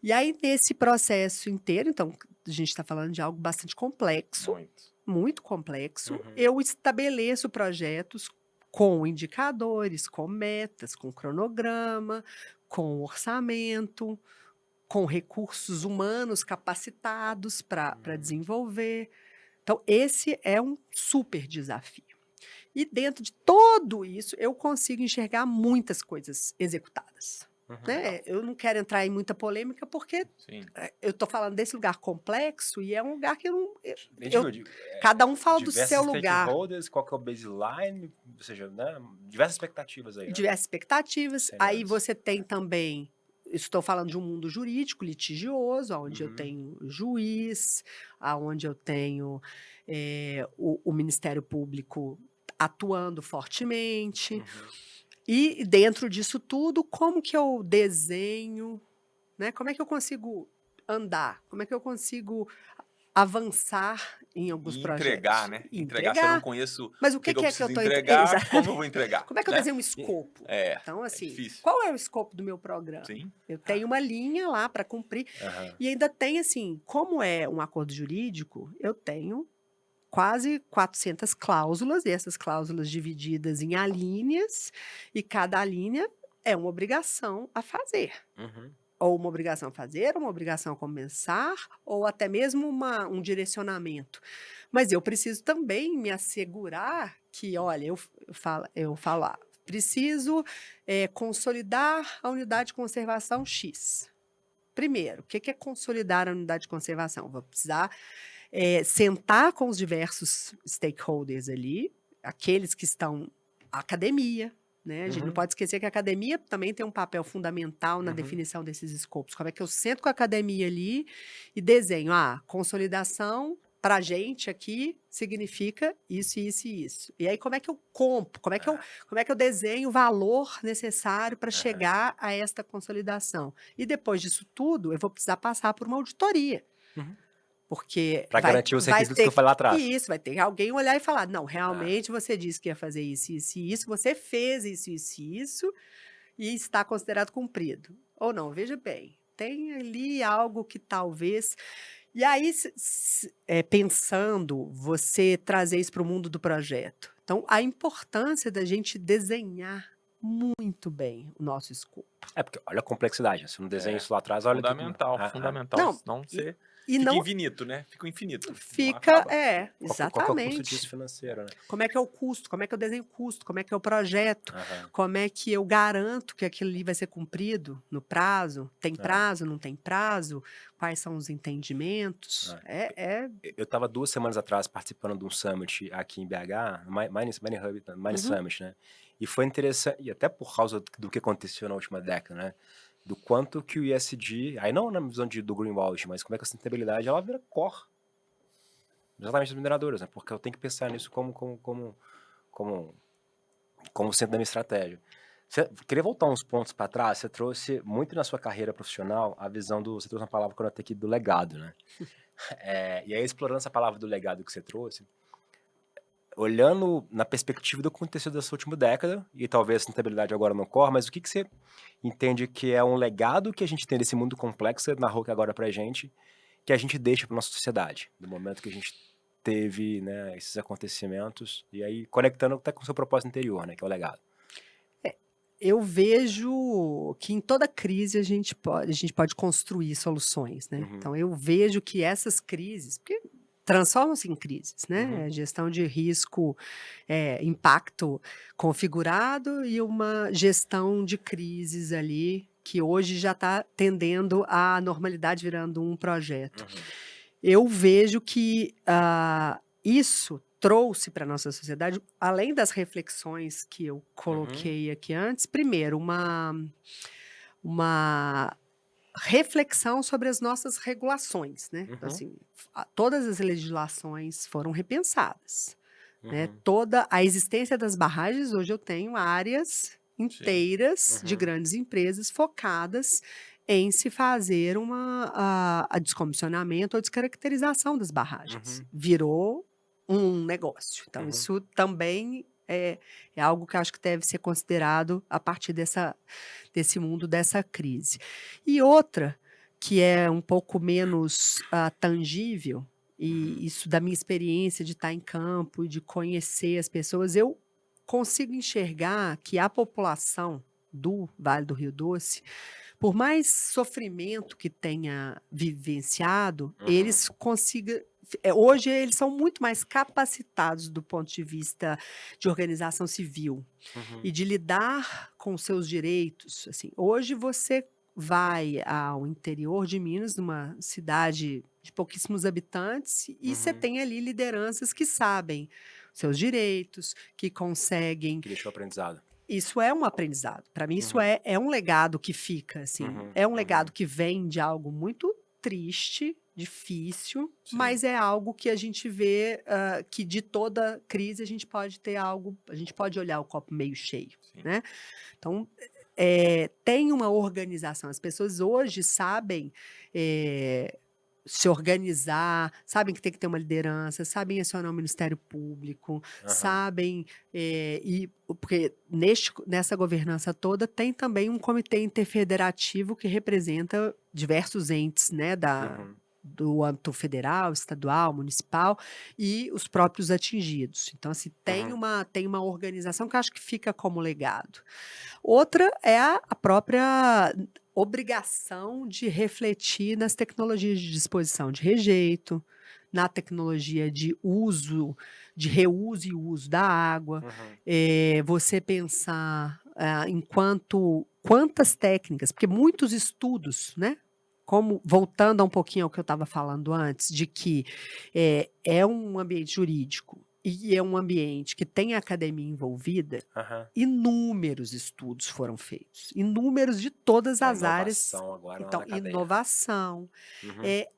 E aí, nesse processo inteiro, então, a gente está falando de algo bastante complexo, Muito. muito complexo. Uhum. Eu estabeleço projetos com indicadores, com metas, com cronograma, com orçamento, com recursos humanos capacitados para desenvolver. Então, esse é um super desafio. E dentro de tudo isso, eu consigo enxergar muitas coisas executadas. Uhum. Né? Eu não quero entrar em muita polêmica, porque Sim. eu estou falando desse lugar complexo e é um lugar que eu não. Eu digo, Cada um fala do diversos seu lugar. stakeholders, qual que é o baseline, ou seja, né, diversas expectativas aí, né? Diversas expectativas. Cenários. Aí você tem também. Estou falando de um mundo jurídico, litigioso, onde eu Uhum. tenho juiz, onde eu tenho o Ministério Público atuando fortemente. Uhum. E dentro disso tudo, como que eu desenho, né? Como é que eu consigo andar? Como é que eu consigo avançar em alguns E projetos? entregar, né? E Entregar se eu não conheço Mas o o que que eu é que eu preciso estou entregar, como eu vou entregar, Como é que eu né? desenho um escopo? Então, assim, difícil. qual é o escopo do meu programa? Sim. Eu tenho uma linha lá para cumprir. Aham. E ainda tem, assim, como é um acordo jurídico, eu tenho quase 400 cláusulas, e essas cláusulas divididas em alíneas, e cada alínea é uma obrigação a fazer. Uhum. Ou uma obrigação a fazer, uma obrigação a compensar, ou até mesmo um direcionamento. Mas eu preciso também me assegurar que, olha, eu falo preciso consolidar a unidade de conservação X. Primeiro, o que é consolidar a unidade de conservação? Vou precisar sentar com os diversos stakeholders ali, aqueles que estão a academia, né? A gente não Uhum. pode esquecer que a academia também tem um papel fundamental na Uhum. definição desses escopos. Como é que eu sento com a academia ali e desenho? Consolidação para a gente aqui significa isso, isso e isso. E aí, como é que eu compro? Como é que eu desenho o valor necessário para chegar a esta consolidação? E depois disso tudo, eu vou precisar passar por uma auditoria. Uhum. Porque Para garantir os vai requisitos que ter eu falei lá atrás. isso, vai ter alguém olhar e falar: "Não, realmente você disse que ia fazer isso, isso e isso, você fez isso, isso e isso, e está considerado cumprido". Ou não, veja bem, tem ali algo que talvez e aí pensando, você trazer isso para o mundo do projeto. Então, a importância da gente desenhar muito bem o nosso escopo. É, porque olha a complexidade, né, se eu não desenho É, isso lá atrás, olha que fundamental, fundamental. Não, Senão e você e fica não infinito, né? Fica o infinito. Não fica acaba. qual que é o custo exatamente. disso financeiro, né? Como é que é o custo? Como é que eu desenho o custo? Como é que é o projeto? Aham. Como é que eu garanto que aquilo ali vai ser cumprido no prazo? Tem É. prazo, não tem prazo? Quais são os entendimentos? Eu estava 2 semanas atrás participando de um summit aqui em BH, Mining Hub, Mining Uhum. Summit, né? E foi interessante, e até por causa do que aconteceu na última década, né? Do quanto que o ESG, aí não na visão do greenwash, mas como é que a sustentabilidade ela vira core, exatamente das mineradoras, né? Porque eu tenho que pensar nisso como centro da minha estratégia. Queria voltar uns pontos para trás. Você trouxe muito na sua carreira profissional a visão do. Você trouxe uma palavra que eu notei aqui do legado, né? E aí, explorando essa palavra do legado que você trouxe, olhando na perspectiva do que aconteceu dessa última década, e talvez a sustentabilidade agora não corra, mas o que você entende que é um legado que a gente tem desse mundo complexo, você narrou que agora pra gente, que a gente deixa para nossa sociedade, no momento que a gente teve, né, esses acontecimentos, e aí conectando até com o seu propósito interior, né, que é o legado. Eu vejo que em toda crise a gente pode construir soluções, né? Uhum. Então eu vejo que essas crises, porque transformam-se em crises, né? Uhum. Gestão de risco, impacto configurado e uma gestão de crises ali que hoje já está tendendo à normalidade virando um projeto. Uhum. Eu vejo que isso trouxe para a nossa sociedade, além das reflexões que eu coloquei aqui antes, primeiro, uma reflexão sobre as nossas regulações, né? Então, Uhum. assim, todas as legislações foram repensadas, né? Uhum. Toda a existência das barragens, hoje eu tenho áreas inteiras de Uhum. grandes empresas focadas em se fazer a descomissionamento ou descaracterização das barragens. Uhum. Virou um negócio. Então, Uhum. isso também é algo que eu acho que deve ser considerado a partir desse mundo, dessa crise. E outra, que é um pouco menos tangível, e isso da minha experiência de estar em campo e de conhecer as pessoas, eu consigo enxergar que a população do Vale do Rio Doce, por mais sofrimento que tenha vivenciado, eles consigam. Hoje eles são muito mais capacitados do ponto de vista de organização civil Uhum. e de lidar com seus direitos. Assim, hoje você vai ao interior de Minas, numa cidade de pouquíssimos habitantes, e você tem ali lideranças que sabem seus direitos, que conseguem. Que deixou aprendizado. Isso é um aprendizado. Para mim, isso é um legado que fica, assim. Uhum. É um Uhum. legado que vem de algo muito triste, difícil, Sim. mas é algo que a gente vê que de toda crise a gente pode ter algo, a gente pode olhar o copo meio cheio, Sim. né? Então, tem uma organização. As pessoas hoje sabem se organizar, sabem que tem que ter uma liderança, sabem acionar o Ministério Público, sabem porque nessa governança toda tem também um comitê interfederativo que representa diversos entes, né, do âmbito federal, estadual, municipal e os próprios atingidos. Então, assim, tem uma organização que eu acho que fica como legado. Outra é a própria obrigação de refletir nas tecnologias de disposição de rejeito, na tecnologia de uso, de reuso e uso da água. Você pensar quantas técnicas, porque muitos estudos, né? Como, voltando um pouquinho ao que eu estava falando antes, de que é um ambiente jurídico e é um ambiente que tem a academia envolvida, inúmeros estudos foram feitos, inúmeros de todas as áreas. Agora Então, na cadeia. inovação,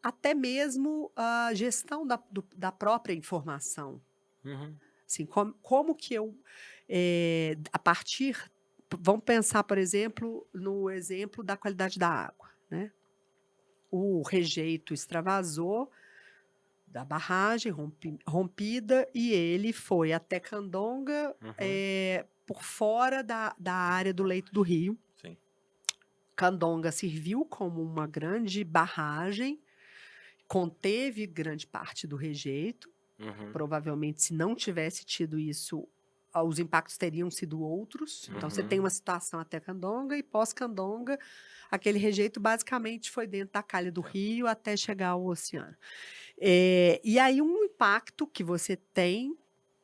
até mesmo a gestão da própria informação. Assim, como que eu, a partir, vamos pensar, por exemplo, no exemplo da qualidade da água, né? O rejeito extravasou, da barragem rompida, e ele foi até Candonga, por fora da área do leito do rio. Sim. Candonga serviu como uma grande barragem, conteve grande parte do rejeito. Provavelmente, se não tivesse tido isso, os impactos teriam sido outros. Então, você tem uma situação até Candonga, e pós-Candonga, aquele rejeito basicamente foi dentro da calha do rio até chegar ao oceano. E aí, um impacto que você tem,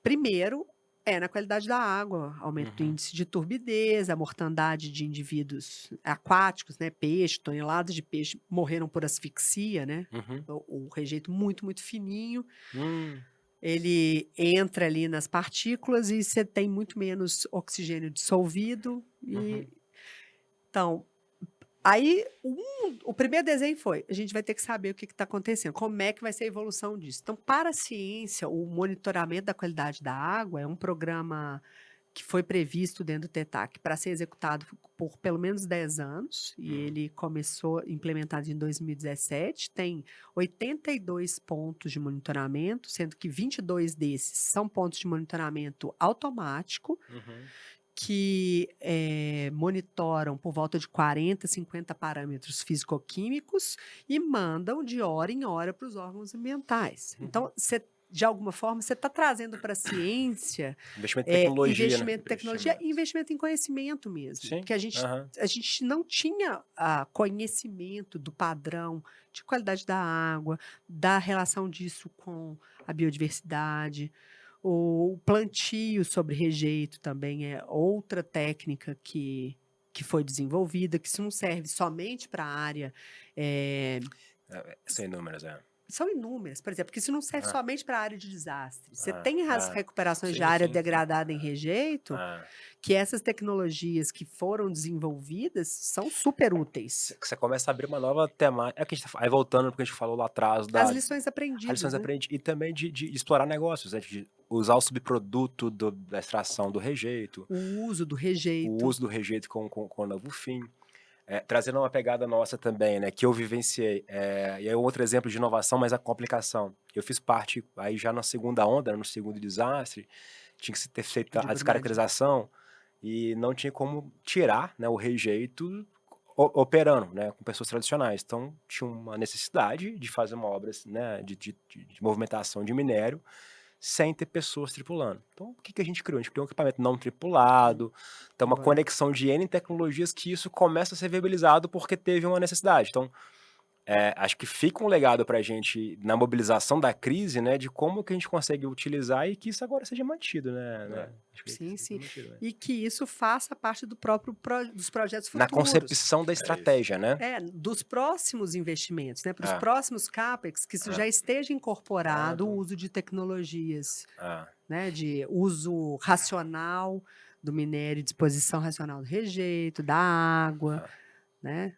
primeiro, é na qualidade da água, aumento do índice de turbidez, a mortandade de indivíduos aquáticos, né, peixe, toneladas de peixe morreram por asfixia, né? O rejeito muito, muito fininho. Ele entra ali nas partículas e você tem muito menos oxigênio dissolvido. Então, aí o primeiro desenho foi: a gente vai ter que saber o que está acontecendo, como é que vai ser a evolução disso. Então, para a ciência, o monitoramento da qualidade da água é um programa que foi previsto dentro do TETAC para ser executado por pelo menos 10 anos, e ele começou implementado em 2017, tem 82 pontos de monitoramento, sendo que 22 desses são pontos de monitoramento automático, que monitoram por volta de 40, 50 parâmetros físico-químicos e mandam de hora em hora para os órgãos ambientais. Então, de alguma forma, você está trazendo para a ciência investimento em tecnologia, investimento em tecnologia e investimento em conhecimento mesmo. Sim. Porque a gente não tinha conhecimento do padrão de qualidade da água, da relação disso com a biodiversidade. O plantio sobre rejeito também é outra técnica que foi desenvolvida, que isso não serve somente para a área. São inúmeras, São inúmeras, por exemplo, porque isso não serve somente para a área de desastre. Você tem as recuperações de Sim, área sim. degradada em rejeito, que essas tecnologias que foram desenvolvidas são super úteis. Você começa a abrir uma nova temática. Que a gente aí voltando porque a gente falou lá atrás As lições aprendidas. E também de explorar negócios, né? De usar o subproduto da extração do rejeito. O uso do rejeito. O uso do rejeito com o novo fim. Trazendo uma pegada nossa também, né, que eu vivenciei, e é outro exemplo de inovação, mas a complicação. Eu fiz parte, aí já na segunda onda, no segundo desastre, tinha que se ter feito a descaracterização e não tinha como tirar, né, o rejeito operando, né, com pessoas tradicionais. Então, tinha uma necessidade de fazer uma obra, né, de movimentação de minério, sem ter pessoas tripulando. Então, o que a gente criou? A gente criou um equipamento não tripulado, então uma conexão de N tecnologias que isso começa a ser viabilizado porque teve uma necessidade. Então, acho que fica um legado para a gente na mobilização da crise, né, de como que a gente consegue utilizar e que isso agora seja mantido, né? Sim. Mantido, e que isso faça parte dos projetos futuros. Na concepção da estratégia, né? Dos próximos investimentos, né? Para os próximos CAPEX, que isso já esteja incorporado o uso de tecnologias, né? De uso racional do minério, disposição racional do rejeito, da água, né?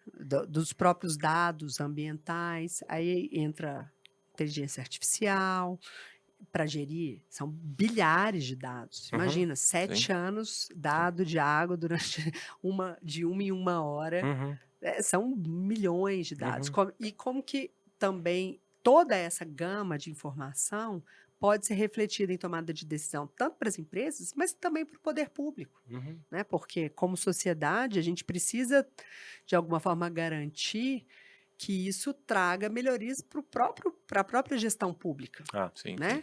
Dos próprios dados ambientais. Aí entra inteligência artificial para gerir, são bilhares de dados. Imagina, 7 anos dado de água durante de uma em uma hora. São milhões de dados. E como que também toda essa gama de informação pode ser refletida em tomada de decisão, tanto para as empresas, mas também para o poder público. Né? Porque, como sociedade, a gente precisa, de alguma forma, garantir que isso traga melhorias para a própria gestão pública, né?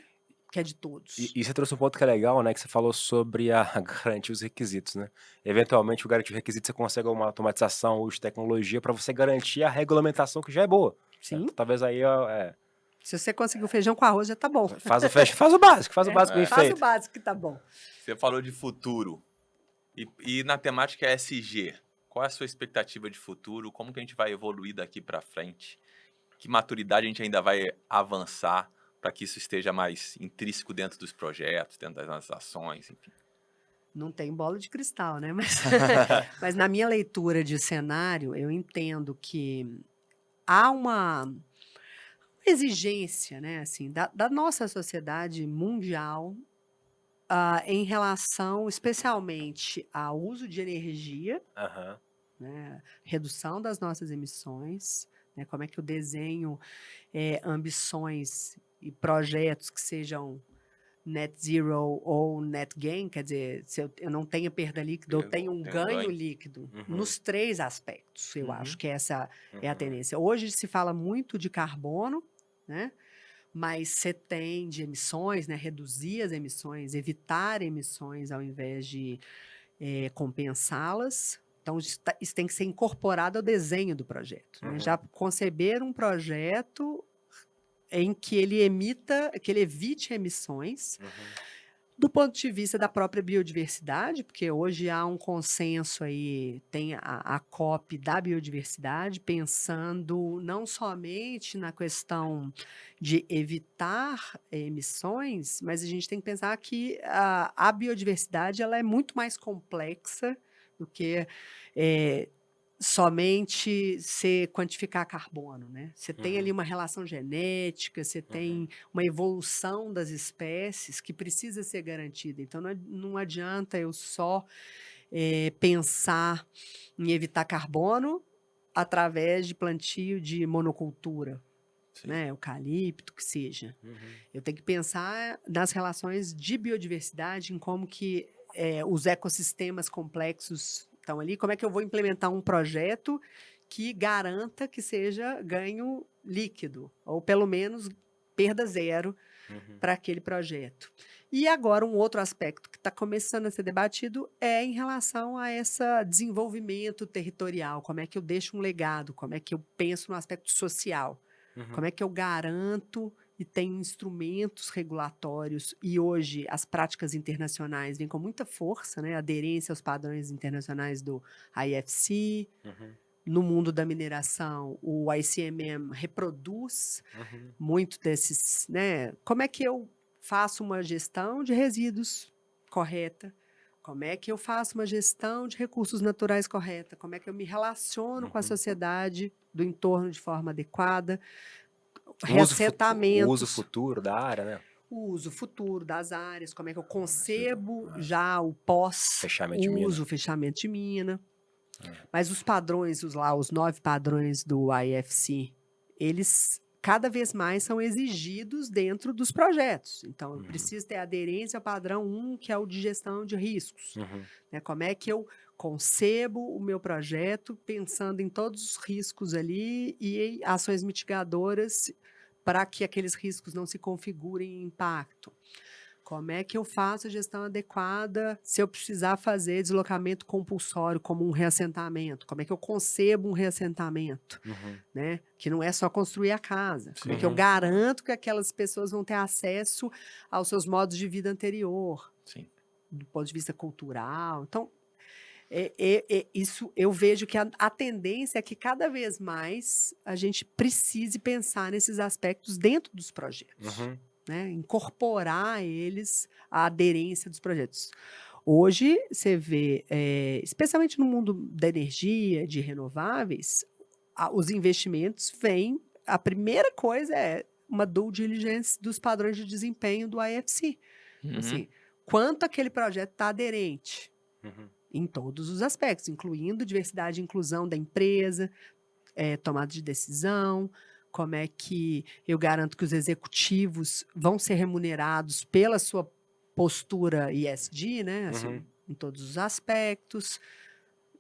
Que é de todos. E você trouxe um ponto que é legal, né? Que você falou sobre garantir os requisitos, né? Eventualmente, o garantir os requisitos, você consegue uma automatização ou de tecnologia para você garantir a regulamentação que já é boa. Sim. Né? Talvez aí se você conseguir o feijão com arroz, já tá bom. Faz o básico, bem feito. Faz o básico que tá bom. Você falou de futuro. E na temática ESG, qual é a sua expectativa de futuro? Como que a gente vai evoluir daqui para frente? Que maturidade a gente ainda vai avançar para que isso esteja mais intrínseco dentro dos projetos, dentro das nossas ações, enfim? Não tem bola de cristal, né? Mas na minha leitura de cenário, eu entendo que há uma exigência, né, assim, da nossa sociedade mundial em relação, especialmente, ao uso de energia, né, redução das nossas emissões, né, como é que eu desenho ambições e projetos que sejam net zero ou net gain, quer dizer, se eu não tenho perda líquida, eu tenho um ganho líquido nos 3 aspectos. Eu acho que essa é a tendência. Hoje se fala muito de carbono, né? Mas você tem de emissões, né? Reduzir as emissões, evitar emissões ao invés de compensá-las. Então, isso tem que ser incorporado ao desenho do projeto. Né? Já conceber um projeto em que ele evite emissões, do ponto de vista da própria biodiversidade, porque hoje há um consenso aí, tem a COP da biodiversidade, pensando não somente na questão de evitar emissões, mas a gente tem que pensar que a biodiversidade ela é muito mais complexa do que somente se quantificar carbono, né? Você tem ali uma relação genética, você tem uma evolução das espécies que precisa ser garantida. Então, não adianta eu só pensar em evitar carbono através de plantio de monocultura, né? Eucalipto, que seja. Eu tenho que pensar nas relações de biodiversidade, em como que os ecossistemas complexos estão ali, como é que eu vou implementar um projeto que garanta que seja ganho líquido, ou pelo menos perda zero para aquele projeto. E agora um outro aspecto que está começando a ser debatido é em relação a esse desenvolvimento territorial, como é que eu deixo um legado, como é que eu penso no aspecto social, como é que eu garanto e tenho instrumentos regulatórios, e hoje as práticas internacionais vêm com muita força, né? Aderência aos padrões internacionais do IFC. No mundo da mineração, o ICMM reproduz muito desses, né? Como é que eu faço uma gestão de resíduos correta? Como é que eu faço uma gestão de recursos naturais correta? Como é que eu me relaciono com a sociedade do entorno de forma adequada? O uso futuro da área, né? O uso futuro das áreas, como é que eu concebo já o pós-uso, fechamento de mina. Mas os padrões, os 9 padrões do IFC, eles cada vez mais são exigidos dentro dos projetos. Então, eu preciso ter aderência ao padrão 1, que é o de gestão de riscos. Né? Como é que eu concebo o meu projeto pensando em todos os riscos ali e ações mitigadoras para que aqueles riscos não se configurem em impacto. Como é que eu faço a gestão adequada se eu precisar fazer deslocamento compulsório, como um reassentamento? Como é que eu concebo um reassentamento? Né? Que não é só construir a casa. Como é que eu garanto que aquelas pessoas vão ter acesso aos seus modos de vida anterior? Do ponto de vista cultural. Então, isso eu vejo que a tendência é que cada vez mais a gente precise pensar nesses aspectos dentro dos projetos. Né, incorporar eles à aderência dos projetos. Hoje, você vê, especialmente no mundo da energia, de renováveis, os investimentos vêm, a primeira coisa é uma due diligence dos padrões de desempenho do IFC. Assim, quanto aquele projeto está aderente em todos os aspectos, incluindo diversidade e inclusão da empresa, tomada de decisão, como é que eu garanto que os executivos vão ser remunerados pela sua postura ESG, né? Assim, em todos os aspectos,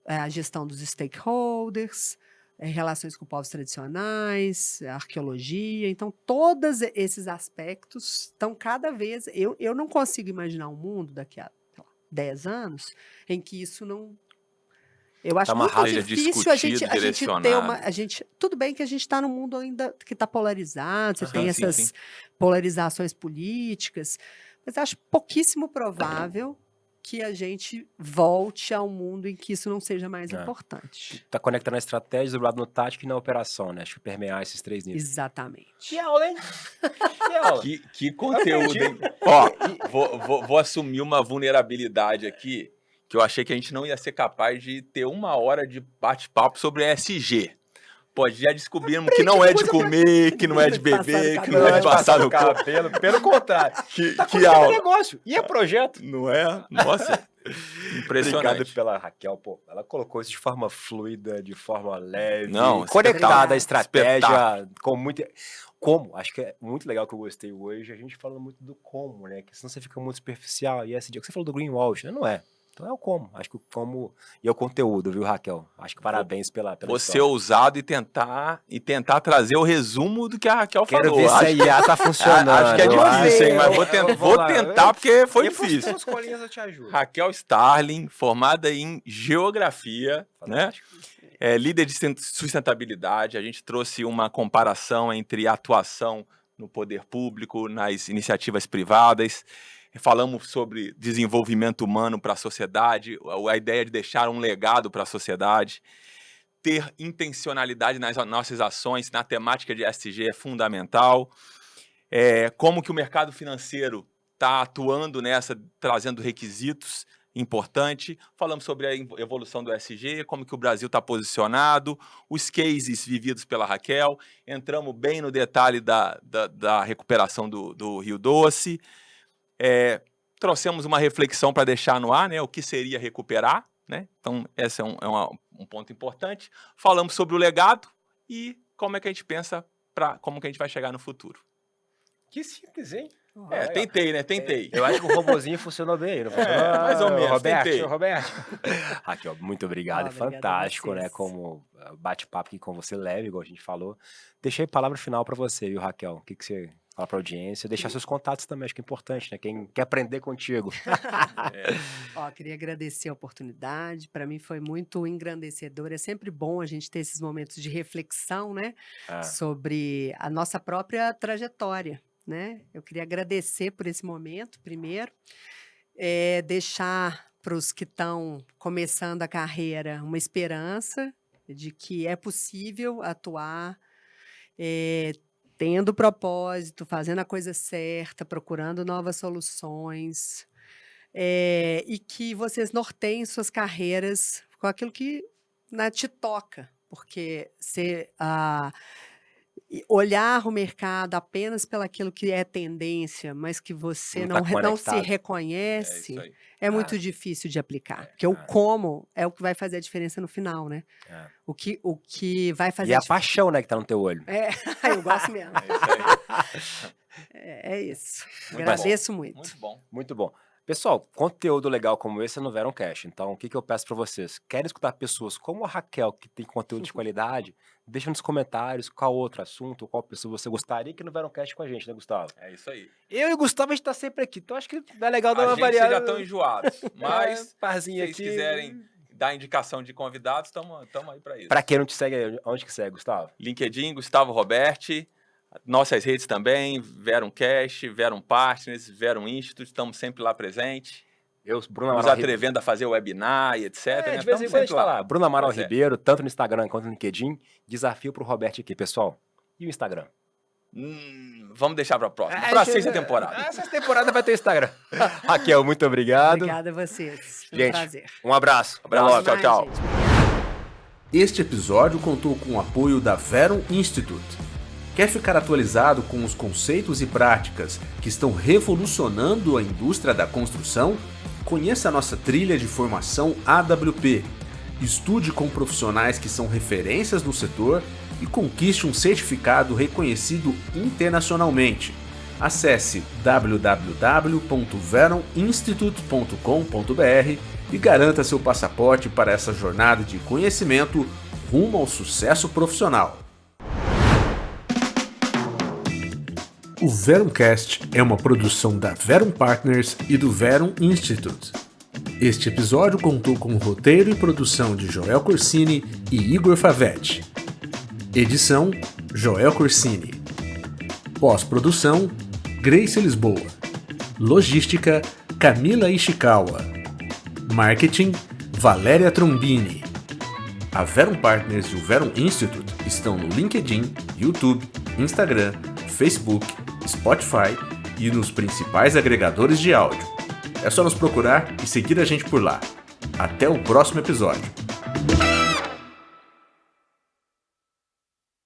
a gestão dos stakeholders, relações com povos tradicionais, arqueologia. Então, todos esses aspectos estão cada vez... Eu não consigo imaginar um mundo daqui a 10 anos em que isso não... Eu acho muito difícil a gente ter tudo bem que a gente está num mundo ainda que está polarizado, você tem essas polarizações políticas, mas acho pouquíssimo provável que a gente volte a um mundo em que isso não seja mais importante. Está conectando a estratégia do lado no tático e na operação, né? Acho que permear esses 3 níveis. Exatamente. Que aula, hein? Que conteúdo, hein? Ó, vou assumir uma vulnerabilidade aqui, que eu achei que a gente não ia ser capaz de ter 1 hora de bate-papo sobre ESG. Pô, já descobrimos que não é de comer, que não é de beber, que não é de passar no cabelo. Pelo contrário. Que aula. Negócio. E é projeto. Não é? Nossa. Impressionante. Obrigado pela Raquel, pô. Ela colocou isso de forma fluida, de forma leve, não, conectada à estratégia, com muito... como. Acho que é muito legal que eu gostei hoje, a gente falando muito do como, né? Que senão você fica muito superficial. E esse dia que você falou do greenwash, né? Não é. Então é o como. Acho que o como e é o conteúdo, viu, Raquel? Acho que parabéns pela Vou ser história. ousado e tentar trazer o resumo do que a Raquel Quero falou. ver se a IA tá funcionando. Acho que é Eu difícil, hein? Mas eu vou lá. tentar porque foi Eu difícil. postei uns colinhas, eu te ajudo. Raquel Starling, formada em geografia, né? Líder de sustentabilidade. A gente trouxe uma comparação entre a atuação no poder público, nas iniciativas privadas. Falamos sobre desenvolvimento humano para a sociedade, a ideia de deixar um legado para a sociedade. Ter intencionalidade nas nossas ações, na temática de ESG é fundamental. Como que o mercado financeiro está atuando nessa, trazendo requisitos importantes. Falamos sobre a evolução do ESG, como que o Brasil está posicionado, os cases vividos pela Raquel. Entramos bem no detalhe da recuperação do Rio Doce. Trouxemos uma reflexão para deixar no ar, né? O que seria recuperar, né? Então, esse é um ponto importante. Falamos sobre o legado e como é que a gente pensa como que a gente vai chegar no futuro. Que simples, hein? Tentei, né? Tentei. Eu acho que o robozinho funcionou bem, não funcionou? Mais ou menos, tentei. Roberto. Raquel, muito obrigado. É fantástico, né? Vocês. Como bate-papo aqui com você leve, igual a gente falou. Deixei a palavra final para você, viu, Raquel? O que você fala para a audiência? Deixar seus contatos também, acho que é importante, né? Quem quer aprender contigo. Queria agradecer a oportunidade. Para mim foi muito engrandecedor. É sempre bom a gente ter esses momentos de reflexão, né? Sobre a nossa própria trajetória. Né? Eu queria agradecer por esse momento, primeiro, deixar para os que estão começando a carreira uma esperança de que é possível atuar tendo propósito, fazendo a coisa certa, procurando novas soluções, e que vocês norteiem suas carreiras com aquilo que te toca, porque olhar o mercado apenas pelaquilo que é tendência, mas que você não se reconhece, muito difícil de aplicar. Porque o como é o que vai fazer a diferença no final, né? O que vai fazer a paixão, né, que tá no teu olho. Eu gosto mesmo. É isso. Agradeço muito. Muito bom. Muito bom. Pessoal, conteúdo legal como esse é no Veroncast. Então, o que eu peço para vocês? Querem escutar pessoas como a Raquel, que tem conteúdo de qualidade? Deixa nos comentários qual outro assunto, qual pessoa você gostaria que no Veroncast com a gente, né, Gustavo? É isso aí. Eu e o Gustavo, a gente tá sempre aqui. Então, acho que é legal dar uma variada. Já estão enjoados. Mas, se parzinho vocês quiserem dar indicação de convidados, estamos aí para isso. Para quem não te segue, onde que segue, Gustavo? LinkedIn, Gustavo Roberti. Nossas redes também, Veroncast, Verum Partners, Verum Institute, estamos sempre lá presentes. Nos atrevendo a fazer webinar e etc. De vez em quando a gente tá lá. Bruno Amaral Ribeiro, tanto no Instagram quanto no LinkedIn. Desafio pro Roberto aqui, pessoal. E o Instagram? Vamos deixar para a próxima. Para a sexta temporada. Essa temporada vai ter Instagram. Raquel, muito obrigado. Obrigada a vocês. Foi gente, um prazer. Um abraço. Tchau, tchau. Este episódio contou com o apoio da Verum Institute. Quer ficar atualizado com os conceitos e práticas que estão revolucionando a indústria da construção? Conheça a nossa trilha de formação AWP. Estude com profissionais que são referências no setor e conquiste um certificado reconhecido internacionalmente. Acesse www.veruminstitute.com.br e garanta seu passaporte para essa jornada de conhecimento rumo ao sucesso profissional. O Verumcast é uma produção da Verum Partners e do Verum Institute. Este episódio contou com roteiro e produção de Joel Corsini e Igor Favetti. Edição, Joel Corsini. Pós-produção, Grace Lisboa. Logística, Camila Ishikawa. Marketing, Valéria Trombini. A Verum Partners e o Verum Institute estão no LinkedIn, YouTube, Instagram, Facebook, Spotify e nos principais agregadores de áudio. É só nos procurar e seguir a gente por lá. Até o próximo episódio.